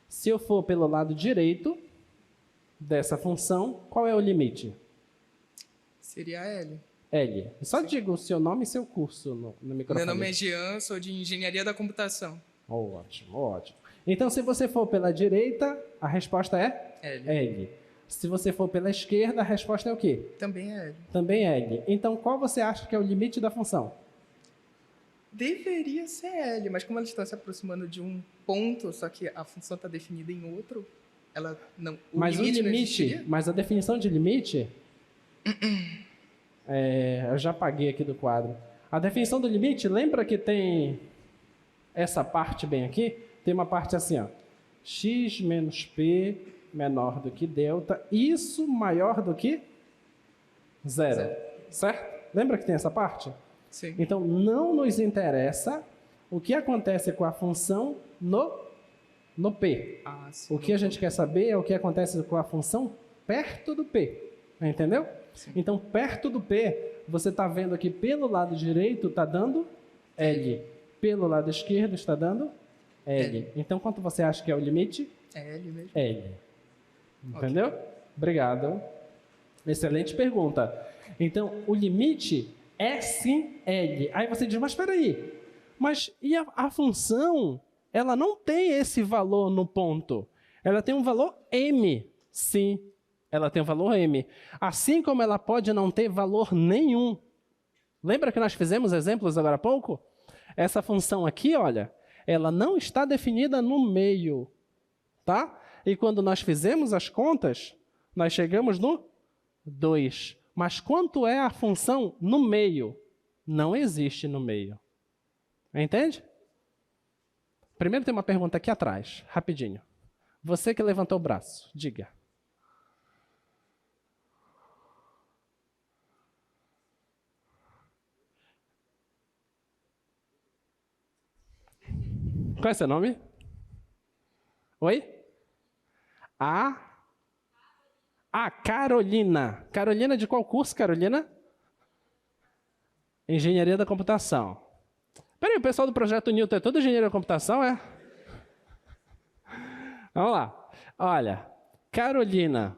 se eu for pelo lado direito dessa função, qual é o limite? Seria L. L. Só diga o seu nome e seu curso no microfone. Meu nome é Jean, sou de Engenharia da Computação. Ótimo, ótimo. Então, se você for pela direita, a resposta é? L. L. Se você for pela esquerda, a resposta é o quê? Também é L. Também é L. Então, qual você acha que é o limite da função? Deveria ser L, mas como elas estão se aproximando de um ponto, só que a função está definida em outro, ela não. Mas mas a definição de limite, eu já apaguei aqui do quadro. A definição do limite, lembra que tem essa parte bem aqui? Tem uma parte assim, ó. X menos P menor do que delta, isso maior do que zero. Certo? Lembra que tem essa parte? Sim. Então, não nos interessa o que acontece com a função no P. O que a gente quer saber é o que acontece com a função perto do P. Entendeu? Sim. Então, perto do P, você está vendo aqui pelo lado direito está dando L. Pelo lado esquerdo está dando L. Então, quanto você acha que é o limite? É L mesmo. L. Entendeu? Okay. Obrigado. Excelente pergunta. Então, o limite é sim L. Aí você diz, mas espera aí. Mas e a função, ela não tem esse valor no ponto. Ela tem um valor M. Sim, ela tem um valor M. Assim como ela pode não ter valor nenhum. Lembra que nós fizemos exemplos agora há pouco? Essa função aqui, olha, ela não está definida no meio. Tá? E quando nós fizemos as contas, nós chegamos no 2. Mas quanto é a função no meio? Não existe no meio. Entende? Primeiro tem uma pergunta aqui atrás, rapidinho. Você que levantou o braço, diga. Qual é seu nome? Oi? Carolina. Carolina de qual curso, Carolina? Engenharia da Computação. Peraí, o pessoal do Projeto Newton é todo engenharia da computação, é? Vamos lá. Olha, Carolina,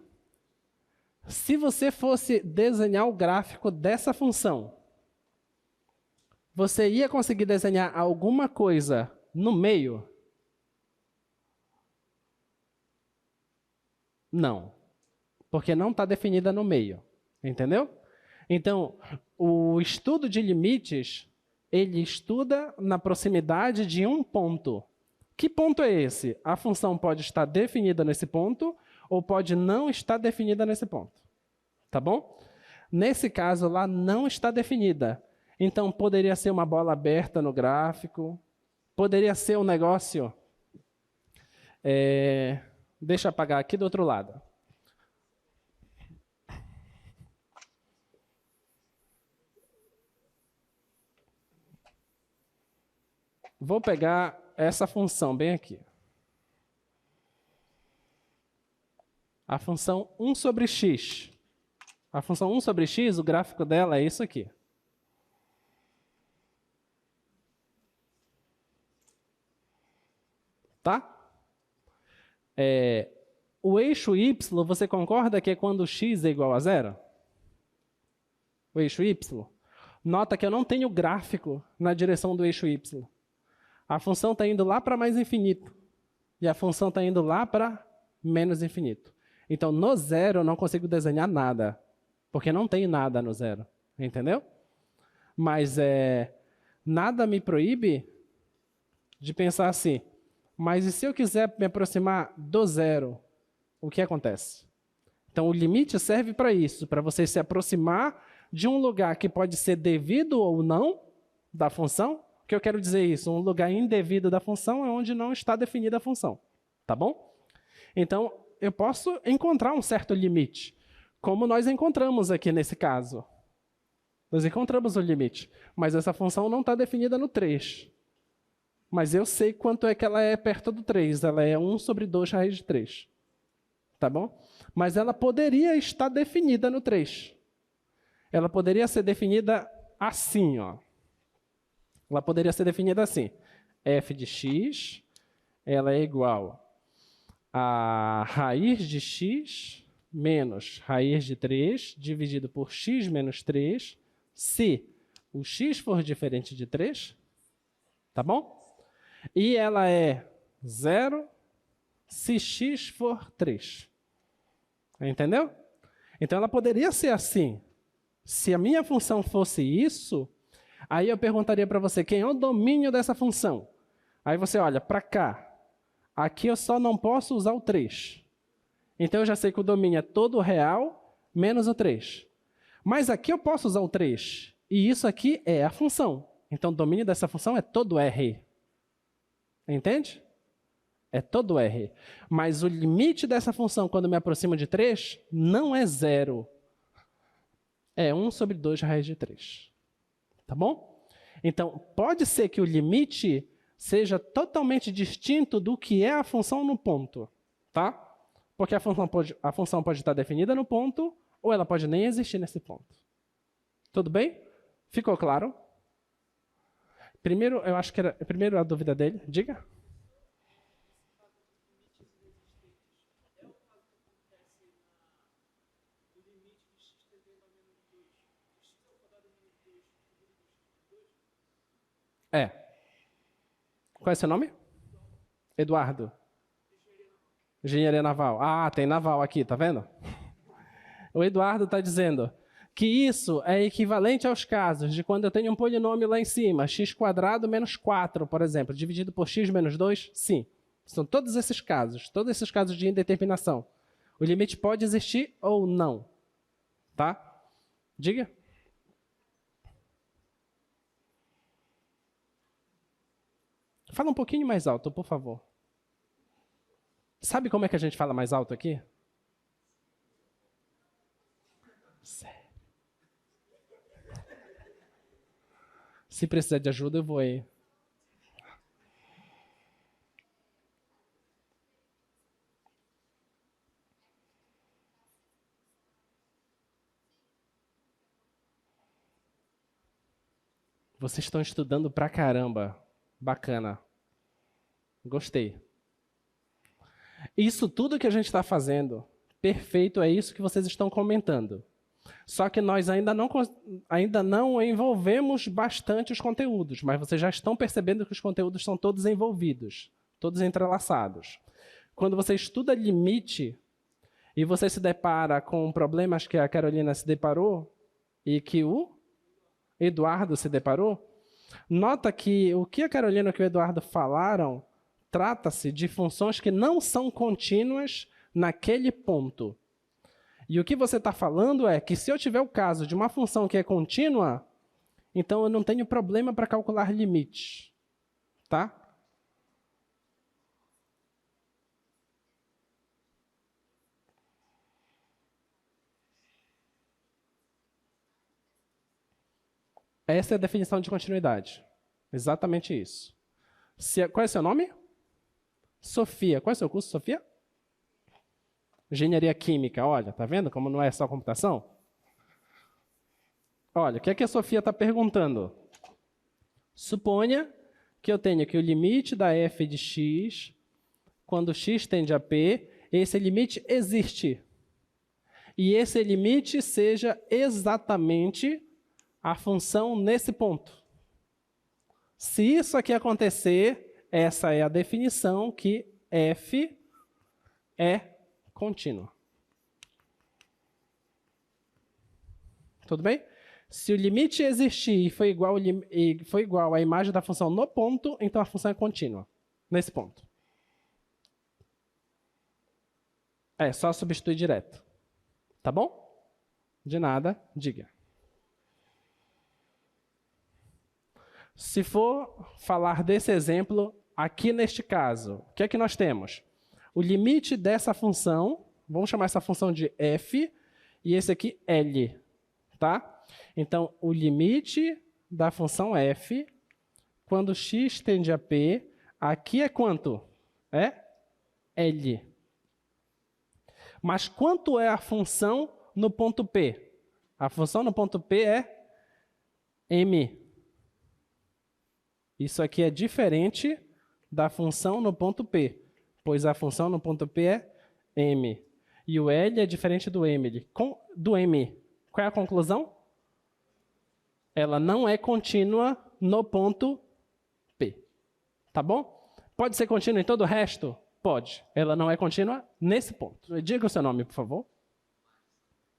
se você fosse desenhar o gráfico dessa função, você ia conseguir desenhar alguma coisa no meio? Não. Porque não está definida no meio. Entendeu? Então, o estudo de limites, ele estuda na proximidade de um ponto. Que ponto é esse? A função pode estar definida nesse ponto ou pode não estar definida nesse ponto. Tá bom? Nesse caso lá, não está definida. Então, poderia ser uma bola aberta no gráfico, poderia ser um negócio... Deixa eu apagar aqui do outro lado. Vou pegar essa função bem aqui. A função 1 sobre x. A função 1 sobre x, o gráfico dela é isso aqui. Tá? O eixo y, você concorda que é quando x é igual a zero? O eixo y? Nota que eu não tenho gráfico na direção do eixo y. A função está indo lá para mais infinito. E a função está indo lá para menos infinito. Então, no zero, eu não consigo desenhar nada. Porque não tem nada no zero. Entendeu? Mas nada me proíbe de pensar assim. Mas e se eu quiser me aproximar do zero? O que acontece? Então, o limite serve para isso. Para você se aproximar de um lugar que pode ser devido ou não da função. O que eu quero dizer isso? Um lugar indevido da função é onde não está definida a função. Tá bom? Então, eu posso encontrar um certo limite. como nós encontramos aqui nesse caso. Nós encontramos o limite, mas essa função não está definida no 3. Mas eu sei quanto é que ela é perto do 3. Ela é 1 sobre 2 raiz de 3. Tá bom? Mas ela poderia estar definida no 3. Ela poderia ser definida assim, ó. Ela poderia ser definida assim. F de x, ela é igual a raiz de x menos raiz de 3 dividido por x menos 3, se o x for diferente de 3, tá bom? E ela é 0 se x for 3. Entendeu? Então ela poderia ser assim. Se a minha função fosse isso, aí eu perguntaria para você, quem é o domínio dessa função? Aí você olha para cá. Aqui eu só não posso usar o 3. Então eu já sei que o domínio é todo real menos o 3. Mas aqui eu posso usar o 3. E isso aqui é a função. Então o domínio dessa função é todo R. Entende? É todo R. Mas o limite dessa função, quando me aproximo de 3, não é 0. É 1 sobre 2 raiz de 3. Tá bom? Então, pode ser que o limite seja totalmente distinto do que é a função no ponto. Tá? Porque a função pode estar definida no ponto, ou ela pode nem existir nesse ponto. Tudo bem? Ficou claro? Primeiro, eu acho que era primeiro a dúvida dele. Diga. É. Qual é seu nome? Eduardo. Engenharia naval. Ah, tem naval aqui, tá vendo? O Eduardo está dizendo que isso é equivalente aos casos de quando eu tenho um polinômio lá em cima, x² menos 4, por exemplo, dividido por x menos 2, sim. São todos esses casos de indeterminação. O limite pode existir ou não. Tá? Diga. Fala um pouquinho mais alto, por favor. Sabe como é que a gente fala mais alto aqui? Sério. Se precisar de ajuda, eu vou aí. Vocês estão estudando pra caramba. Bacana. Gostei. Isso tudo que a gente está fazendo, perfeito, é isso que vocês estão comentando. Só que nós ainda não envolvemos bastante os conteúdos, mas vocês já estão percebendo que os conteúdos são todos envolvidos, todos entrelaçados. Quando você estuda limite e você se depara com problemas que a Carolina se deparou e que o Eduardo se deparou, nota que o que a Carolina e o Eduardo falaram trata-se de funções que não são contínuas naquele ponto. E o que você está falando é que se eu tiver o caso de uma função que é contínua, então eu não tenho problema para calcular limites. Tá? Essa é a definição de continuidade. Exatamente isso. Qual é o seu nome? Sofia. Qual é o seu curso, Sofia? Engenharia Química. Olha, tá vendo como não é só computação? Olha, o que é que a Sofia está perguntando? Suponha que eu tenho que o limite da f de x, quando x tende a p, esse limite existe. E esse limite seja exatamente a função nesse ponto. Se isso aqui acontecer, essa é a definição que f é contínua. Tudo bem? Se o limite existir e foi igual à imagem da função no ponto, então a função é contínua, nesse ponto. É só substituir direto. Tá bom? De nada, diga. Se for falar desse exemplo, aqui neste caso, o que é que nós temos? O limite dessa função, vamos chamar essa função de f, e esse aqui L, tá? Então, o limite da função f, quando x tende a p, aqui é quanto? É L. Mas quanto é a função no ponto P? A função no ponto P é M. Isso aqui é diferente da função no ponto P, pois a função no ponto P é M. E o L é diferente do M. Qual é a conclusão? Ela não é contínua no ponto P. Tá bom? Pode ser contínua em todo o resto? Pode. Ela não é contínua nesse ponto. Diga o seu nome, por favor.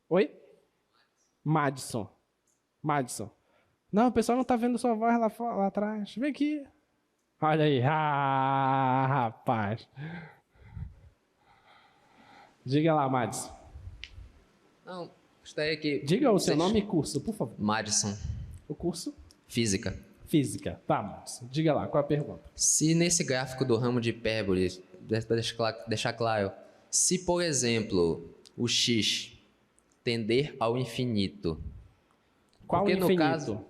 Oi? Madison. Madison. Não, o pessoal não está vendo sua voz lá atrás. Vem aqui. Olha aí. Ah, rapaz. Diga lá, Madison. Não, gostaria que... Diga o seu nome e curso, por favor. Madison. O curso? Física. Física. Tá, Madison. Diga lá, qual é a pergunta? Se nesse gráfico do ramo de hipérbole, deixar claro, se, por exemplo, o x tender ao infinito... Qual porque infinito? No caso,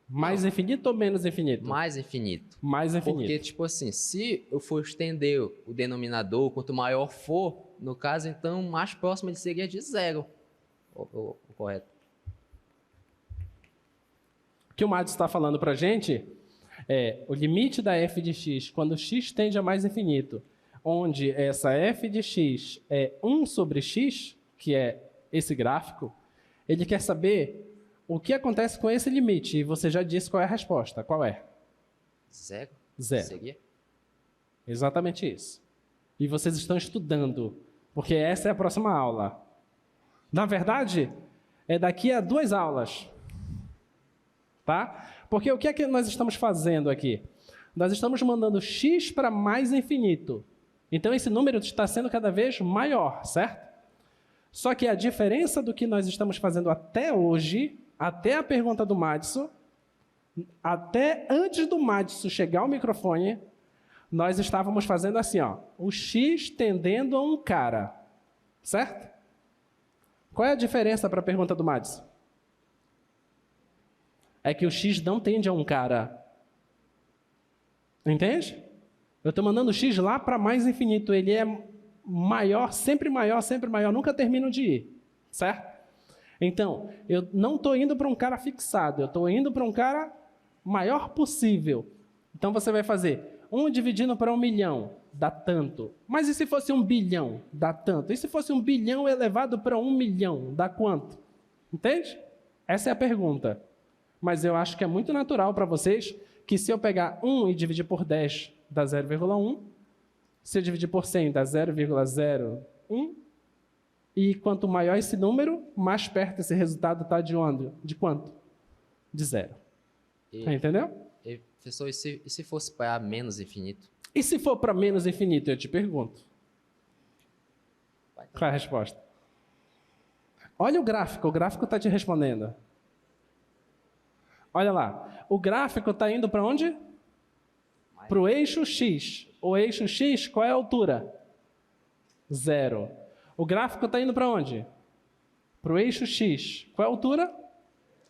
mais infinito ou menos infinito? mais infinito. Mais infinito. Porque, tipo assim, se eu for estender o denominador, quanto maior for, no caso, então, mais próximo ele seria de zero. O correto. O que o Madison está falando para a gente é o limite da f de x quando x tende a mais infinito, onde essa f de x é 1 sobre x, que é esse gráfico, ele quer saber o que acontece com esse limite. E você já disse qual é a resposta. Qual é? Zero? Zero. Seria? Exatamente isso. E vocês estão estudando, porque essa é a próxima aula. Na verdade, é daqui a 2 aulas. Tá? Porque o que é que nós estamos fazendo aqui? Nós estamos mandando x para mais infinito. Então, esse número está sendo cada vez maior, certo? Só que a diferença do que nós estamos fazendo até hoje, até a pergunta do Madison, até antes do Madison chegar ao microfone, nós estávamos fazendo assim, ó, o x tendendo a um cara, certo? Qual é a diferença para a pergunta do Madison? É que o x não tende a um cara. Entende? Eu estou mandando o x lá para mais infinito. Ele é maior, sempre maior, sempre maior. Nunca termino de ir. Certo? Então, eu não estou indo para um cara fixado. Eu estou indo para um cara maior possível. Então, você vai fazer 1 dividindo para 1 milhão. Dá tanto. Mas e se fosse 1 bilhão? Dá tanto. E se fosse 1 bilhão elevado para 1 milhão? Dá quanto? Entende? Essa é a pergunta. Mas eu acho que é muito natural para vocês que se eu pegar 1 e dividir por 10, dá 0,1. Se eu dividir por 100, dá 0,01. E quanto maior esse número, mais perto esse resultado está de onde? De quanto? De 0. Entendeu? Professor, e se fosse para menos infinito? E se for para menos infinito, eu te pergunto. Qual é a resposta? Olha o gráfico está te respondendo. Olha lá, o gráfico está indo para onde? Para o eixo X. O eixo X, qual é a altura? 0. O gráfico está indo para onde? Para o eixo X. Qual é a altura?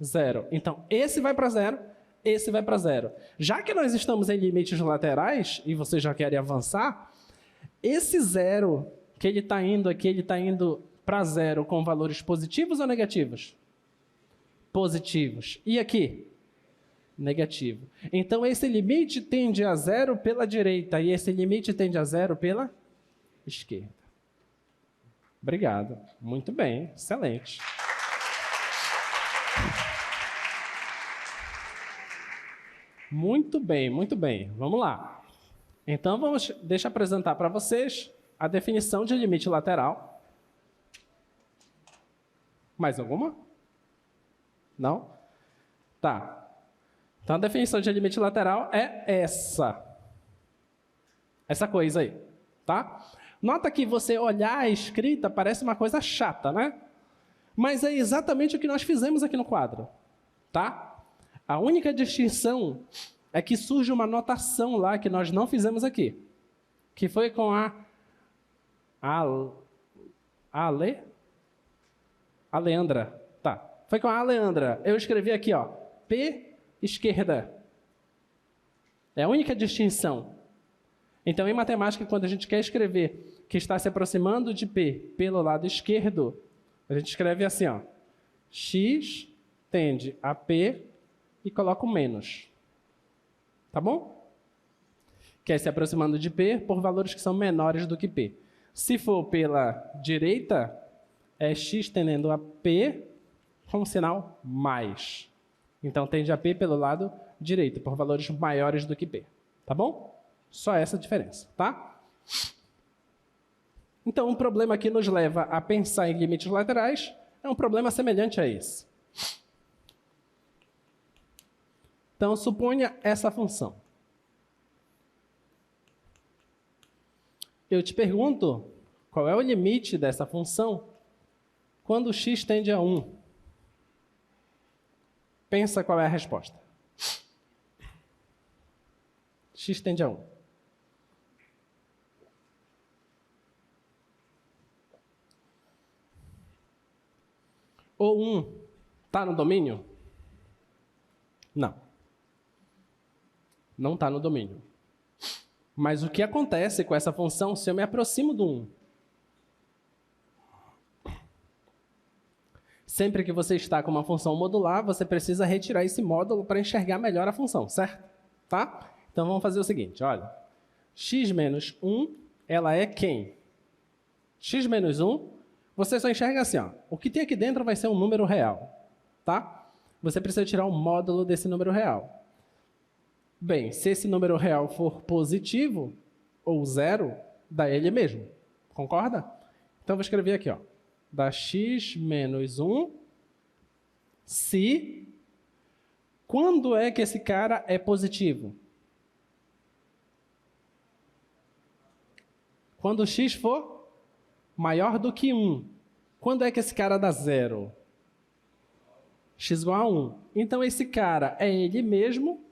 0. Então, esse vai para 0, esse vai para 0. Já que nós estamos em limites laterais, e vocês já querem avançar, esse 0 que ele está indo aqui, ele está indo para 0 com valores positivos ou negativos? Positivos. E aqui? Negativo. Então, esse limite tende a 0 pela direita e esse limite tende a 0 pela esquerda. Obrigado. Muito bem. Excelente. Muito bem, muito bem. Vamos lá. Então, deixa eu apresentar para vocês a definição de limite lateral. Mais alguma? Não? Tá. Então, a definição de limite lateral é essa. Essa coisa aí, tá? Nota que você olhar a escrita parece uma coisa chata, né? Mas é exatamente o que nós fizemos aqui no quadro, tá? A única distinção é que surge uma notação lá que nós não fizemos aqui, que foi com a A Leandra. Tá. Foi com a Leandra. Eu escrevi aqui, ó. P esquerda. É a única distinção. Então, em matemática, quando a gente quer escrever que está se aproximando de P pelo lado esquerdo, a gente escreve assim, ó. X tende a P e coloca um menos. Tá bom? Que é se aproximando de P por valores que são menores do que P. Se for pela direita, é X tendendo a P com o sinal mais. Então, tende a P pelo lado direito, por valores maiores do que P. Tá bom? Só essa diferença, tá? Então, um problema que nos leva a pensar em limites laterais é um problema semelhante a esse. Então, suponha essa função. Eu te pergunto, qual é o limite dessa função quando x tende a 1? Pensa qual é a resposta. X tende a 1. Ou 1 está no domínio? Não. Não está no domínio. Mas o que acontece com essa função se eu me aproximo do 1? Sempre que você está com uma função modular, você precisa retirar esse módulo para enxergar melhor a função, certo? Tá? Então vamos fazer o seguinte, olha. X menos 1, ela é quem? X menos 1, você só enxerga assim, ó. O que tem aqui dentro vai ser um número real, tá? Você precisa tirar o módulo desse número real. Bem, se esse número real for positivo, ou zero, dá ele mesmo. Concorda? Então, vou escrever aqui, ó. Dá x menos 1, se... Quando é que esse cara é positivo? Quando x for maior do que 1. Quando é que esse cara dá zero? X igual a 1. Então, esse cara é ele mesmo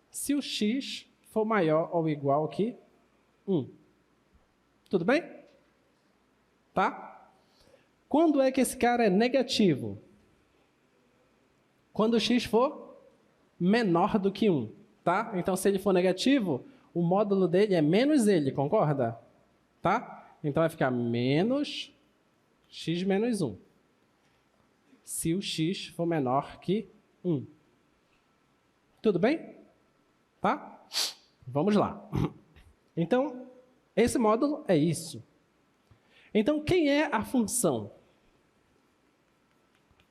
se o x for maior ou igual que 1. Tudo bem? Tá? Quando é que esse cara é negativo? Quando o x for menor do que 1. Tá? Então, se ele for negativo, o módulo dele é menos ele, concorda? Tá? Então, vai ficar menos x menos 1. Se o x for menor que 1. Tudo bem? Tá? Vamos lá. Então, esse módulo é isso. Então, quem é a função?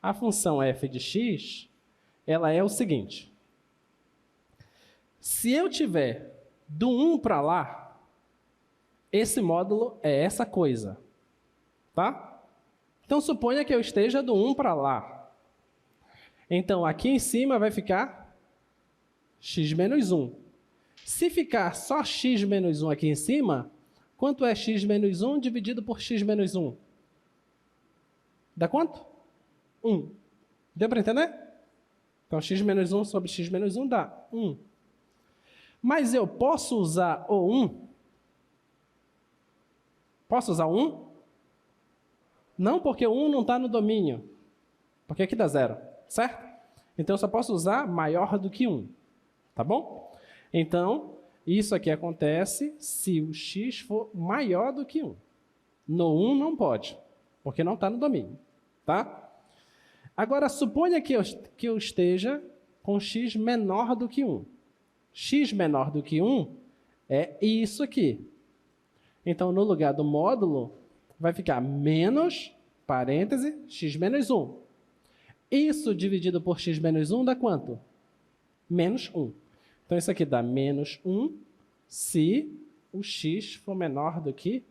A função f de x, ela é o seguinte. Se eu tiver do 1 para lá, esse módulo é essa coisa. Tá? Então, suponha que eu esteja do 1 para lá. Então, aqui em cima vai ficar x menos 1. Se ficar só x menos 1 aqui em cima, quanto é x menos 1 dividido por x menos 1? Dá quanto? 1. Deu para entender? Então, x menos 1 sobre x menos 1 dá 1. Mas eu posso usar o 1? Posso usar o 1? Não, porque o 1 não está no domínio. Porque aqui dá 0, certo? Então, eu só posso usar maior do que 1. Tá bom? Então, isso aqui acontece se o x for maior do que 1. No 1 não pode, porque não está no domínio. Tá? Agora, suponha que eu esteja com x menor do que 1. X menor do que 1 é isso aqui. Então, no lugar do módulo, vai ficar menos, parêntese, x menos 1. Isso dividido por x menos 1 dá quanto? Menos 1. Então, isso aqui dá menos 1 se o x for menor do que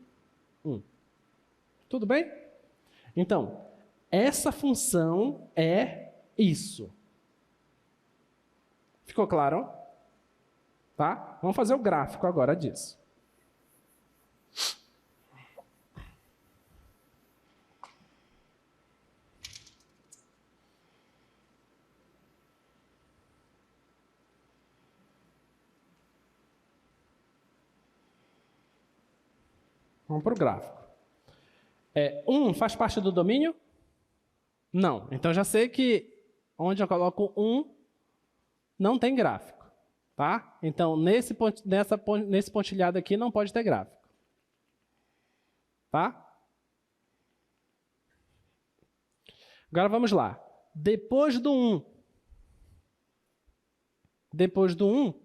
1. Tudo bem? Então, essa função é isso. Ficou claro? Tá? Vamos fazer o gráfico agora disso. Vamos para o gráfico. 1 faz parte do domínio? Não. Então já sei que onde eu coloco 1 não tem gráfico. Tá? Então nesse pontilhado aqui não pode ter gráfico. Tá? Agora vamos lá. Depois do 1. Depois do 1,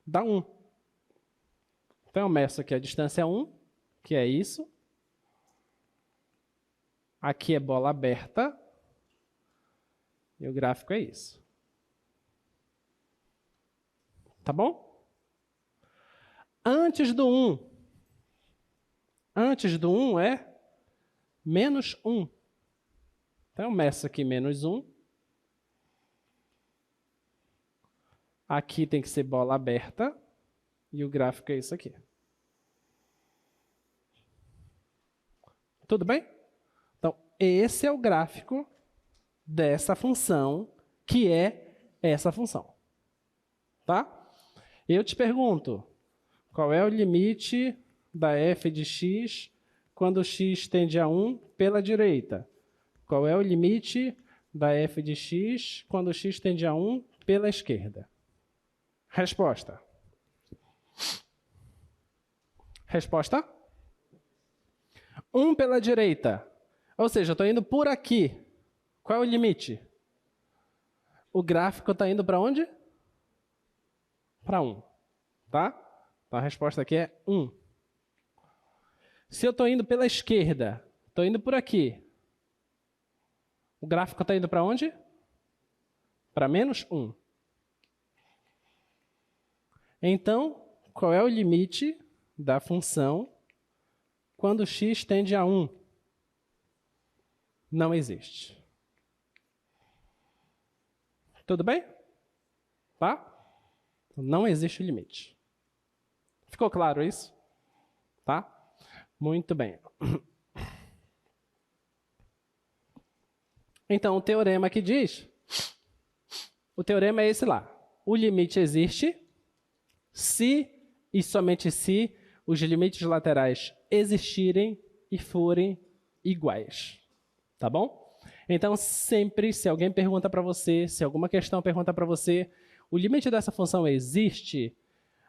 dá 1. Então eu meço aqui a distância 1, que é isso. Aqui é bola aberta. E o gráfico é isso. Tá bom? Antes do 1. Antes do 1 é menos 1. Então eu meço aqui menos 1. Aqui tem que ser bola aberta. E o gráfico é isso aqui. Tudo bem? Então, esse é o gráfico dessa função, que é essa função. Tá? Eu te pergunto, qual é o limite da f de x quando x tende a 1 pela direita? Qual é o limite da f de x quando x tende a 1 pela esquerda? Resposta. Resposta? 1 pela direita. Ou seja, eu estou indo por aqui. Qual é o limite? O gráfico está indo para onde? Para 1. Tá? Então a resposta aqui é 1. Se eu estou indo pela esquerda, estou indo por aqui. O gráfico está indo para onde? Para menos 1. Então, qual é o limite da função quando x tende a 1? Não existe. Tudo bem? Tá? Não existe limite. Ficou claro isso? Tá? Muito bem. Então, o teorema que diz... O teorema é esse lá. O limite existe se e somente se os limites laterais existirem e forem iguais. Tá bom? Então, sempre, se alguém pergunta para você, se alguma questão pergunta para você, o limite dessa função existe,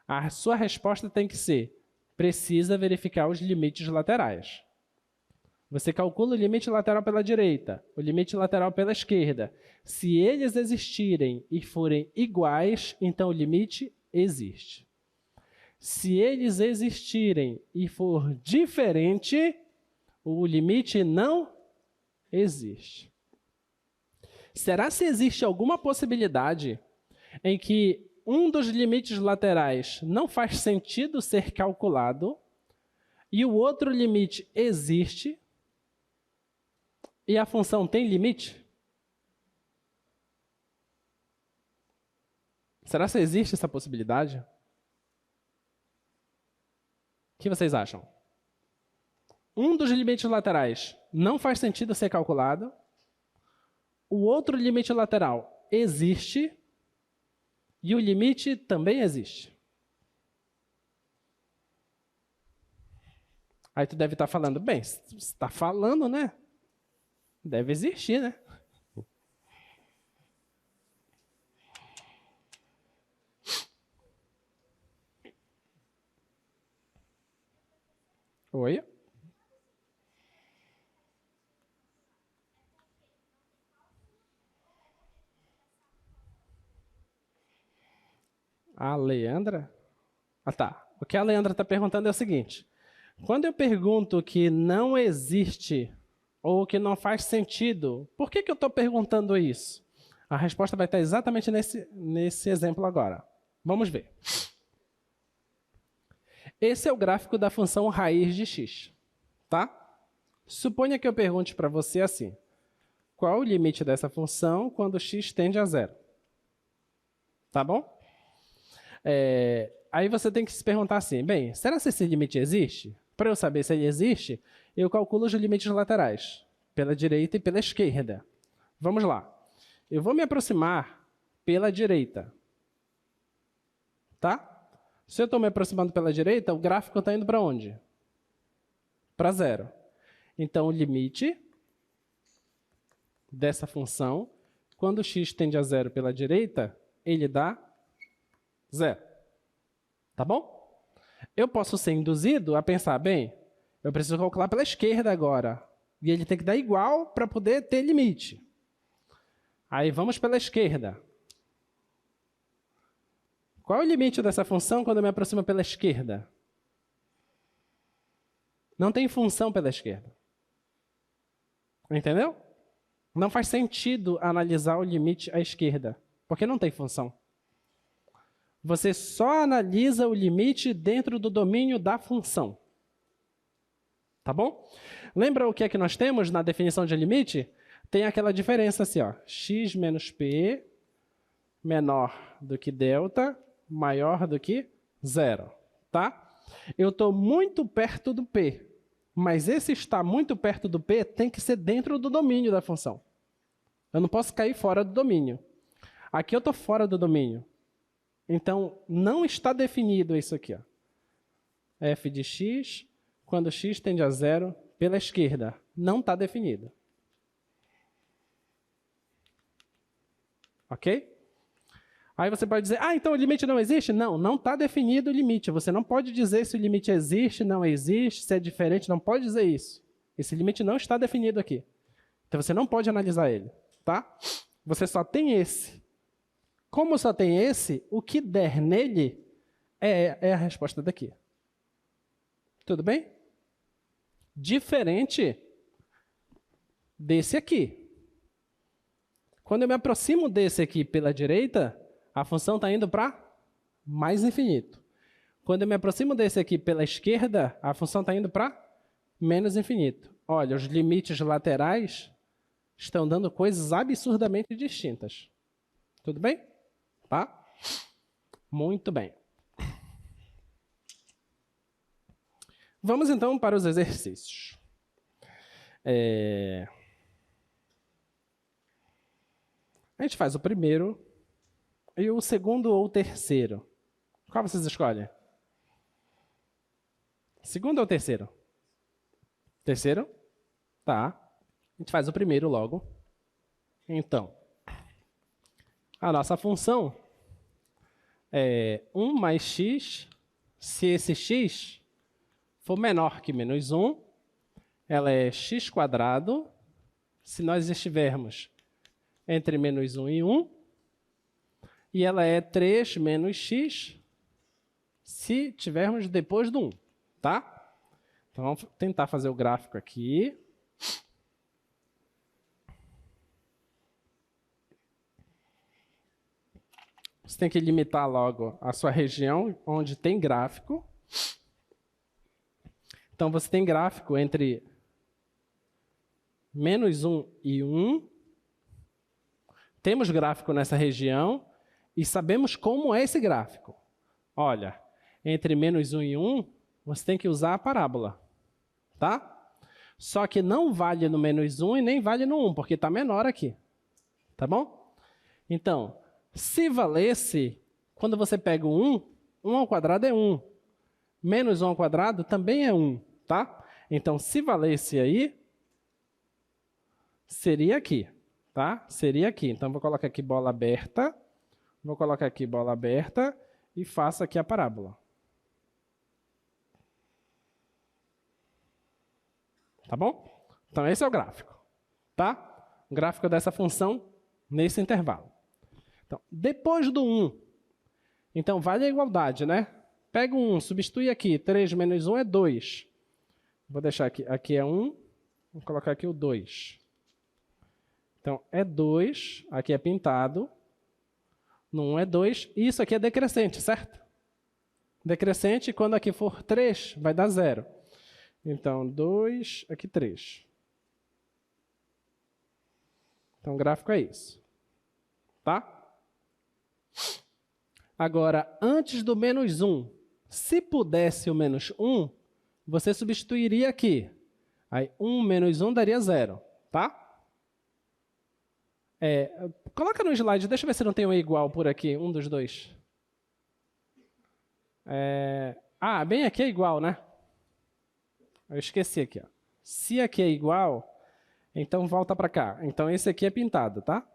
a sua resposta tem que ser, precisa verificar os limites laterais. Você calcula o limite lateral pela direita, o limite lateral pela esquerda. Se eles existirem e forem iguais, então o limite existe. Se eles existirem e for diferente, o limite não existe. Será se existe alguma possibilidade em que um dos limites laterais não faz sentido ser calculado e o outro limite existe e a função tem limite? Será se existe essa possibilidade? O que vocês acham? Um dos limites laterais não faz sentido ser calculado, o outro limite lateral existe e o limite também existe. Aí tu deve estar falando, bem, você está falando, né? Deve existir, né? Oi? A Leandra? Ah, tá. O que a Leandra está perguntando é o seguinte. Quando eu pergunto que não existe ou que não faz sentido, por que eu estou perguntando isso? A resposta vai estar exatamente nesse exemplo agora. Vamos ver. Esse é o gráfico da função raiz de x. Tá? Suponha que eu pergunte para você assim. Qual o limite dessa função quando x tende a 0? Tá bom? Aí você tem que se perguntar assim, bem, será que esse limite existe? Para eu saber se ele existe, eu calculo os limites laterais, pela direita e pela esquerda. Vamos lá. Eu vou me aproximar pela direita. Tá? Se eu estou me aproximando pela direita, o gráfico está indo para onde? Para 0. Então, o limite dessa função, quando x tende a zero pela direita, ele dá zero. Tá bom? Eu posso ser induzido a pensar, bem, eu preciso calcular pela esquerda agora. E ele tem que dar igual para poder ter limite. Aí vamos pela esquerda. Qual é o limite dessa função quando eu me aproximo pela esquerda? Não tem função pela esquerda. Entendeu? Não faz sentido analisar o limite à esquerda, porque não tem função. Você só analisa o limite dentro do domínio da função. Tá bom? Lembra o que é que nós temos na definição de limite? Tem aquela diferença assim, ó, x menos p menor do que delta, maior do que zero. Tá? Eu estou muito perto do p, mas esse estar muito perto do p tem que ser dentro do domínio da função. Eu não posso cair fora do domínio. Aqui eu estou fora do domínio. Então, não está definido isso aqui. Ó. F de x, quando x tende a zero, pela esquerda. Não está definido. Ok? Aí você pode dizer, então o limite não existe? Não, não está definido o limite. Você não pode dizer se o limite existe, não existe, se é diferente, não pode dizer isso. Esse limite não está definido aqui. Então você não pode analisar ele. Tá? Você só tem esse. Como só tem esse, o que der nele é a resposta daqui. Tudo bem? Diferente desse aqui. Quando eu me aproximo desse aqui pela direita, a função está indo para mais infinito. Quando eu me aproximo desse aqui pela esquerda, a função está indo para menos infinito. Olha, os limites laterais estão dando coisas absurdamente distintas. Tudo bem? Tá? Muito bem. Vamos então para os exercícios. A gente faz o primeiro e o segundo ou o terceiro. Qual vocês escolhem? Segundo ou terceiro? Terceiro? Tá. A gente faz o primeiro logo. Então, a nossa função é 1 mais x, se esse x for menor que menos 1, ela é x², se nós estivermos entre menos 1 e 1, e ela é 3 menos x, se tivermos depois do 1, tá? Então, vamos tentar fazer o gráfico aqui. Você tem que limitar logo a sua região onde tem gráfico. Então, você tem gráfico entre menos 1 e 1. Temos gráfico nessa região e sabemos como é esse gráfico. Olha, entre menos 1 e 1, você tem que usar a parábola. Tá? Só que não vale no menos 1 e nem vale no 1, porque está menor aqui. Tá bom? Então, se valesse, quando você pega o 1, 1 ao quadrado é 1. Menos 1 ao quadrado também é 1, tá? Então, se valesse aí, seria aqui, tá? Seria aqui. Então, vou colocar aqui bola aberta. Vou colocar aqui bola aberta e faço aqui a parábola. Tá bom? Então, esse é o gráfico, tá? O gráfico dessa função nesse intervalo. Então, depois do 1, então vale a igualdade, né? Pega o 1, substitui aqui, 3 menos 1 é 2. Vou deixar aqui, aqui é 1, vou colocar aqui o 2. Então, é 2, aqui é pintado, no 1 é 2, e isso aqui é decrescente, certo? Decrescente, quando aqui for 3, vai dar 0. Então, 2, aqui 3. Então, o gráfico é isso. Tá? Agora, antes do menos 1, se pudesse o menos 1, você substituiria aqui. Aí, 1 menos 1 daria 0, tá? Coloca no slide, deixa eu ver se não tem um igual por aqui, um dos dois. Bem aqui é igual, né? Eu esqueci aqui. Ó. Se aqui é igual, Então, volta para cá. Então, esse aqui é pintado, tá?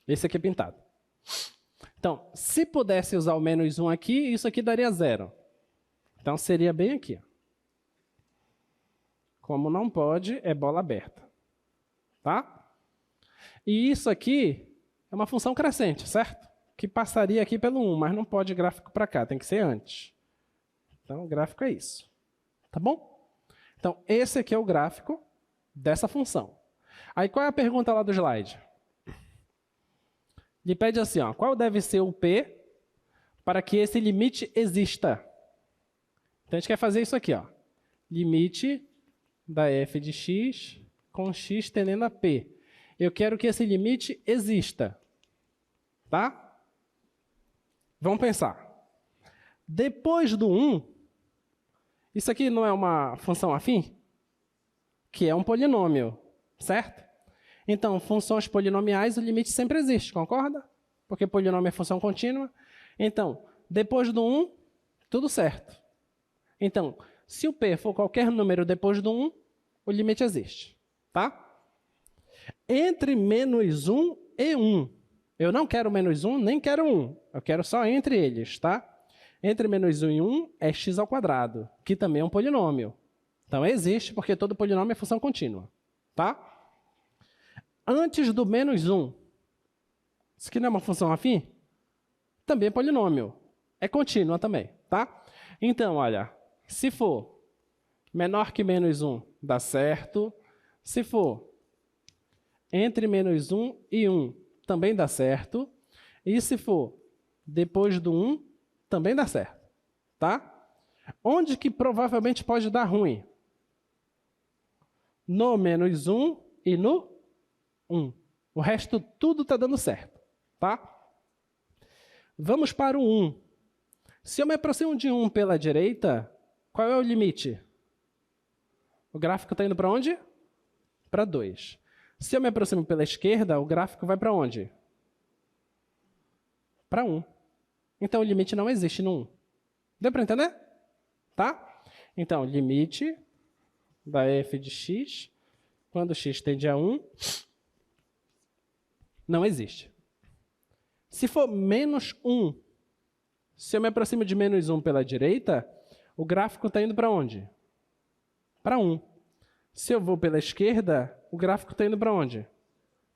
Esse aqui é pintado. Então, se pudesse usar o menos 1 aqui, isso aqui daria 0. Então, seria bem aqui. Como não pode, é bola aberta. Tá? E isso aqui é uma função crescente, certo? Que passaria aqui pelo 1, mas não pode gráfico para cá, tem que ser antes. Então, o gráfico é isso. Tá bom? Então, esse aqui é o gráfico dessa função. Aí, qual é a pergunta lá do slide? Ele pede assim, ó, qual deve ser o P para que esse limite exista? Então, a gente quer fazer isso aqui, ó. Limite da f de x com x tendendo a P. Eu quero que esse limite exista. Tá? Vamos pensar. Depois do 1, isso aqui não é uma função afim? Que é um polinômio, certo? Então, funções polinomiais, o limite sempre existe, concorda? Porque polinômio é função contínua. Então, depois do 1, tudo certo. Então, se o P for qualquer número depois do 1, o limite existe. Tá? Entre menos 1 e 1. Eu não quero menos 1, nem quero 1. Eu quero só entre eles, tá? Entre menos 1 e 1 é x ao quadrado, que também é um polinômio. Então, existe porque todo polinômio é função contínua. Tá? Antes do menos 1, isso aqui não é uma função afim? Também é polinômio. É contínua também, tá? Então, olha, se for menor que menos 1, dá certo. Se for entre menos 1 e 1, também dá certo. E se for depois do 1, também dá certo. Tá? Onde que provavelmente pode dar ruim? No menos 1 e no 1. O resto tudo está dando certo. Tá? Vamos para o 1. Se eu me aproximo de 1 pela direita, qual é o limite? O gráfico está indo para onde? Para 2. Se eu me aproximo pela esquerda, o gráfico vai para onde? Para 1. Então, o limite não existe no 1. Deu para entender? Tá? Então, limite da f de x, quando x tende a 1, não existe. Se for menos 1, se eu me aproximo de menos 1 pela direita, o gráfico está indo para onde? Para 1. Se eu vou pela esquerda, o gráfico está indo para onde?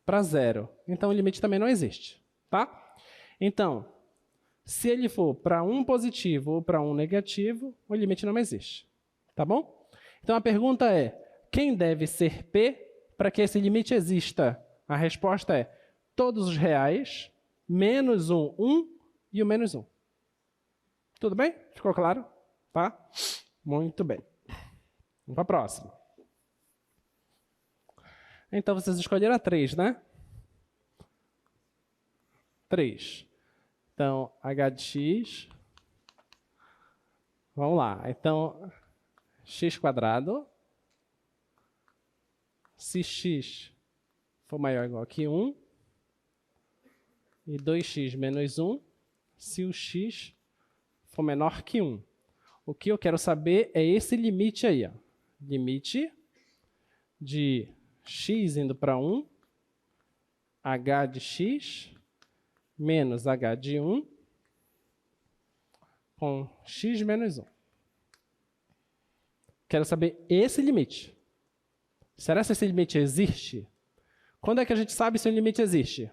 Para 0. Então, o limite também não existe. Tá? Então, se ele for para 1 positivo ou para 1 negativo, o limite não existe. Tá bom? Então, a pergunta é, quem deve ser P para que esse limite exista? A resposta é todos os reais, menos 1, 1 e o menos 1. Tudo bem? Ficou claro? Tá? Muito bem. Vamos para a próxima. Então, vocês escolheram a 3, né? 3. Então, h de x. Vamos lá. Então, x quadrado. Se x for maior ou igual que 1. E 2x menos 1. Se o x for menor que 1. O que eu quero saber é esse limite aí. Ó. Limite de x indo para 1, h de x menos h de 1 com x menos 1. Quero saber esse limite. Será que esse limite existe? Quando é que a gente sabe se o limite existe?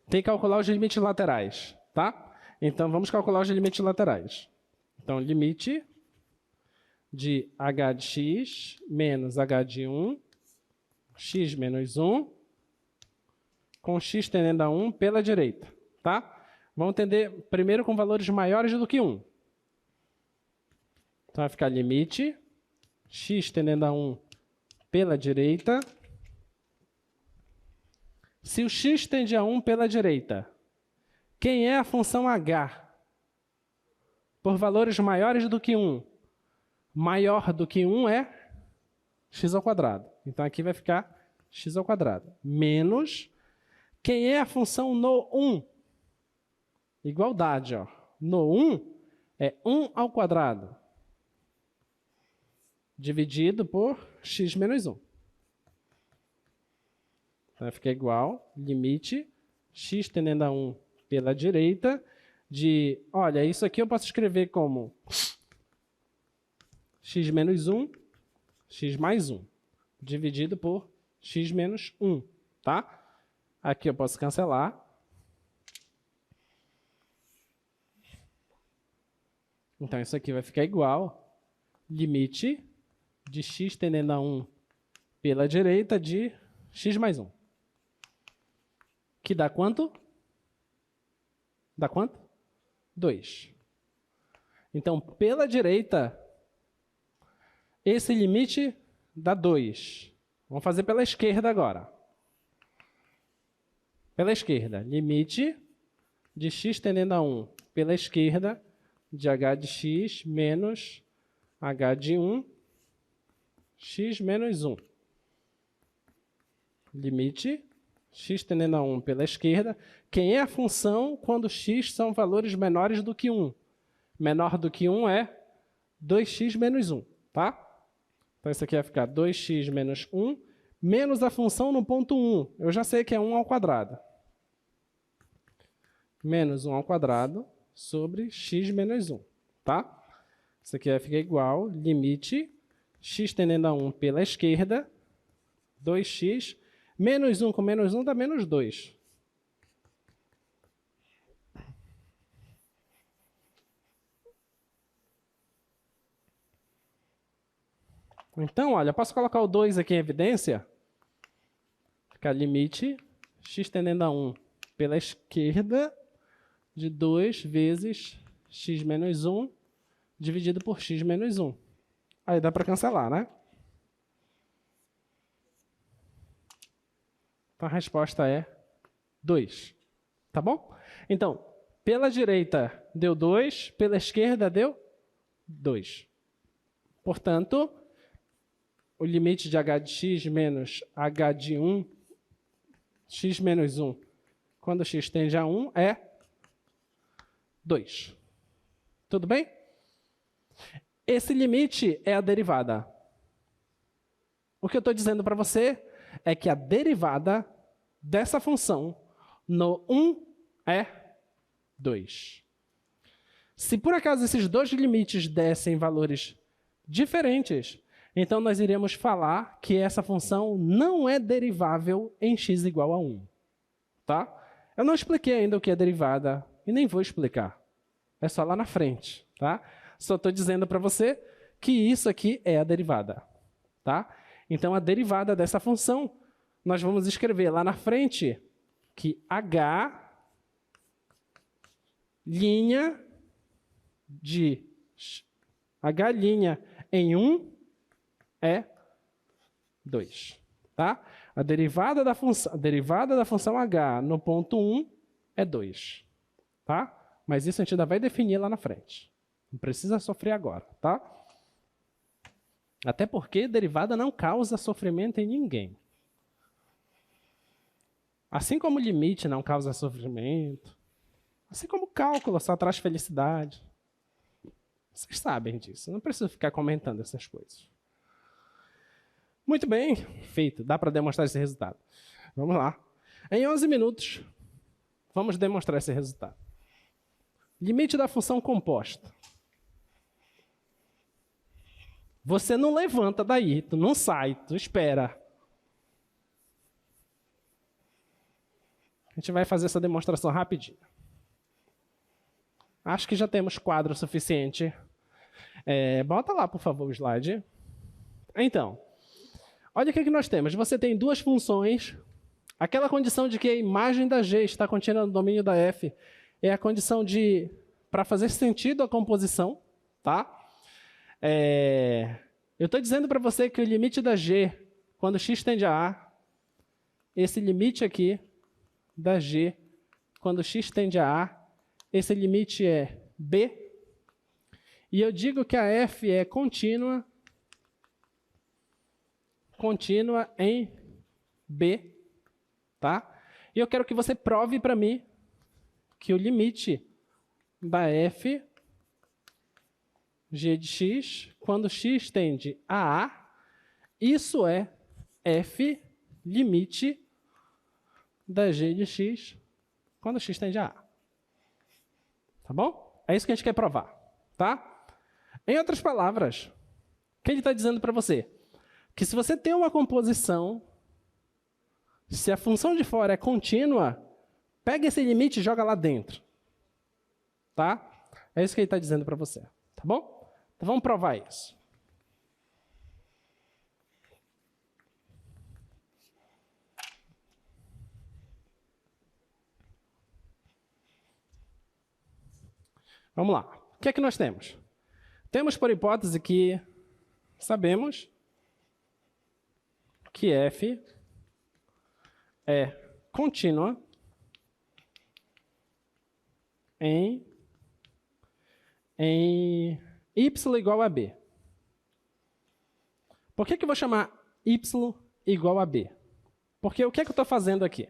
Tem que calcular os limites laterais, tá? Então, vamos calcular os limites laterais. Então, limite de h de x menos h de 1, x menos 1, com x tendendo a 1 pela direita, tá? Vamos entender primeiro com valores maiores do que 1. Então, vai ficar limite, x tendendo a 1 pela direita. Se o x tende a 1 pela direita, quem é a função h? Por valores maiores do que 1. Maior do que 1 é x ao quadrado. Então, aqui vai ficar x ao quadrado. Menos, quem é a função no 1? Igualdade, ó. No 1 é 1 ao quadrado. dividido por x menos 1. Vai ficar igual, limite, x tendendo a 1 pela direita, de, olha, isso aqui eu posso escrever como x menos 1, x mais 1, dividido por x menos 1, tá? Aqui eu posso cancelar. Então, isso aqui vai ficar igual, limite de x tendendo a 1 pela direita de x mais 1. Que dá quanto? Dá quanto? 2. Então, pela direita, esse limite dá 2. Vamos fazer pela esquerda agora. Pela esquerda, limite de x tendendo a 1 pela esquerda de h de x menos h de 1, x menos 1. Limite, x tendendo a 1 pela esquerda. Quem é a função quando x são valores menores do que 1? Menor do que 1 é 2x menos 1, tá? Então, isso aqui vai ficar 2x menos 1, menos a função no ponto 1. Eu já sei que é 1 ao quadrado. Menos 1 ao quadrado sobre x menos 1, tá? Isso aqui vai ficar igual, limite, x tendendo a 1 pela esquerda, 2x, menos 1 com menos 1 dá menos 2. Então, olha, posso colocar o 2 aqui em evidência? Fica limite, x tendendo a 1 pela esquerda, de 2 vezes x menos 1, dividido por x menos 1. Aí dá para cancelar, né? Então, a resposta é 2. Tá bom? Então, pela direita deu 2, pela esquerda deu 2. Portanto, o limite de h de x menos h de 1, x menos 1, quando x tende a 1, é 2. Tudo bem? Esse limite é a derivada. O que eu estou dizendo para você é que a derivada dessa função no 1 é 2. Se por acaso esses dois limites dessem valores diferentes, então nós iremos falar que essa função não é derivável em x igual a 1. Tá? Eu não expliquei ainda o que é derivada e nem vou explicar. É só lá na frente. Tá? Só estou dizendo para você que isso aqui é a derivada. Tá? Então, a derivada dessa função, nós vamos escrever lá na frente que h' em 1 é 2. Tá? A derivada da função h no ponto 1 é 2. Tá? Mas isso a gente ainda vai definir lá na frente. Não precisa sofrer agora, tá? Até porque derivada não causa sofrimento em ninguém. Assim como limite não causa sofrimento, assim como cálculo só traz felicidade. Vocês sabem disso, não preciso ficar comentando essas coisas. Muito bem, feito. Dá para demonstrar esse resultado. Vamos lá. Em 11 minutos, vamos demonstrar esse resultado. Limite da função composta. Você não levanta daí, tu não sai, tu espera. A gente vai fazer essa demonstração rapidinho. Acho que já temos quadro suficiente. Bota lá, por favor, o slide. Então, olha o que nós temos. Você tem duas funções. Aquela condição de que a imagem da G está contida no domínio da F é a condição para fazer sentido a composição. Tá? Eu estou dizendo para você que o limite da G, quando x tende a A, esse limite aqui da G, quando x tende a A, esse limite é B. E eu digo que a F é contínua em B. Tá? E eu quero que você prove para mim que o limite da F g de x, quando x tende a A, isso é f limite da g de x quando x tende a A. Tá bom? É isso que a gente quer provar, tá? Em outras palavras, o que ele está dizendo para você? Que se você tem uma composição, se a função de fora é contínua, pega esse limite e joga lá dentro. Tá? É isso que ele está dizendo para você. Tá bom? Então vamos provar isso. Vamos lá. O que é que nós temos? Temos por hipótese que sabemos que f é contínua em y igual a b. Por que eu vou chamar y igual a b? Porque o que é que eu estou fazendo aqui?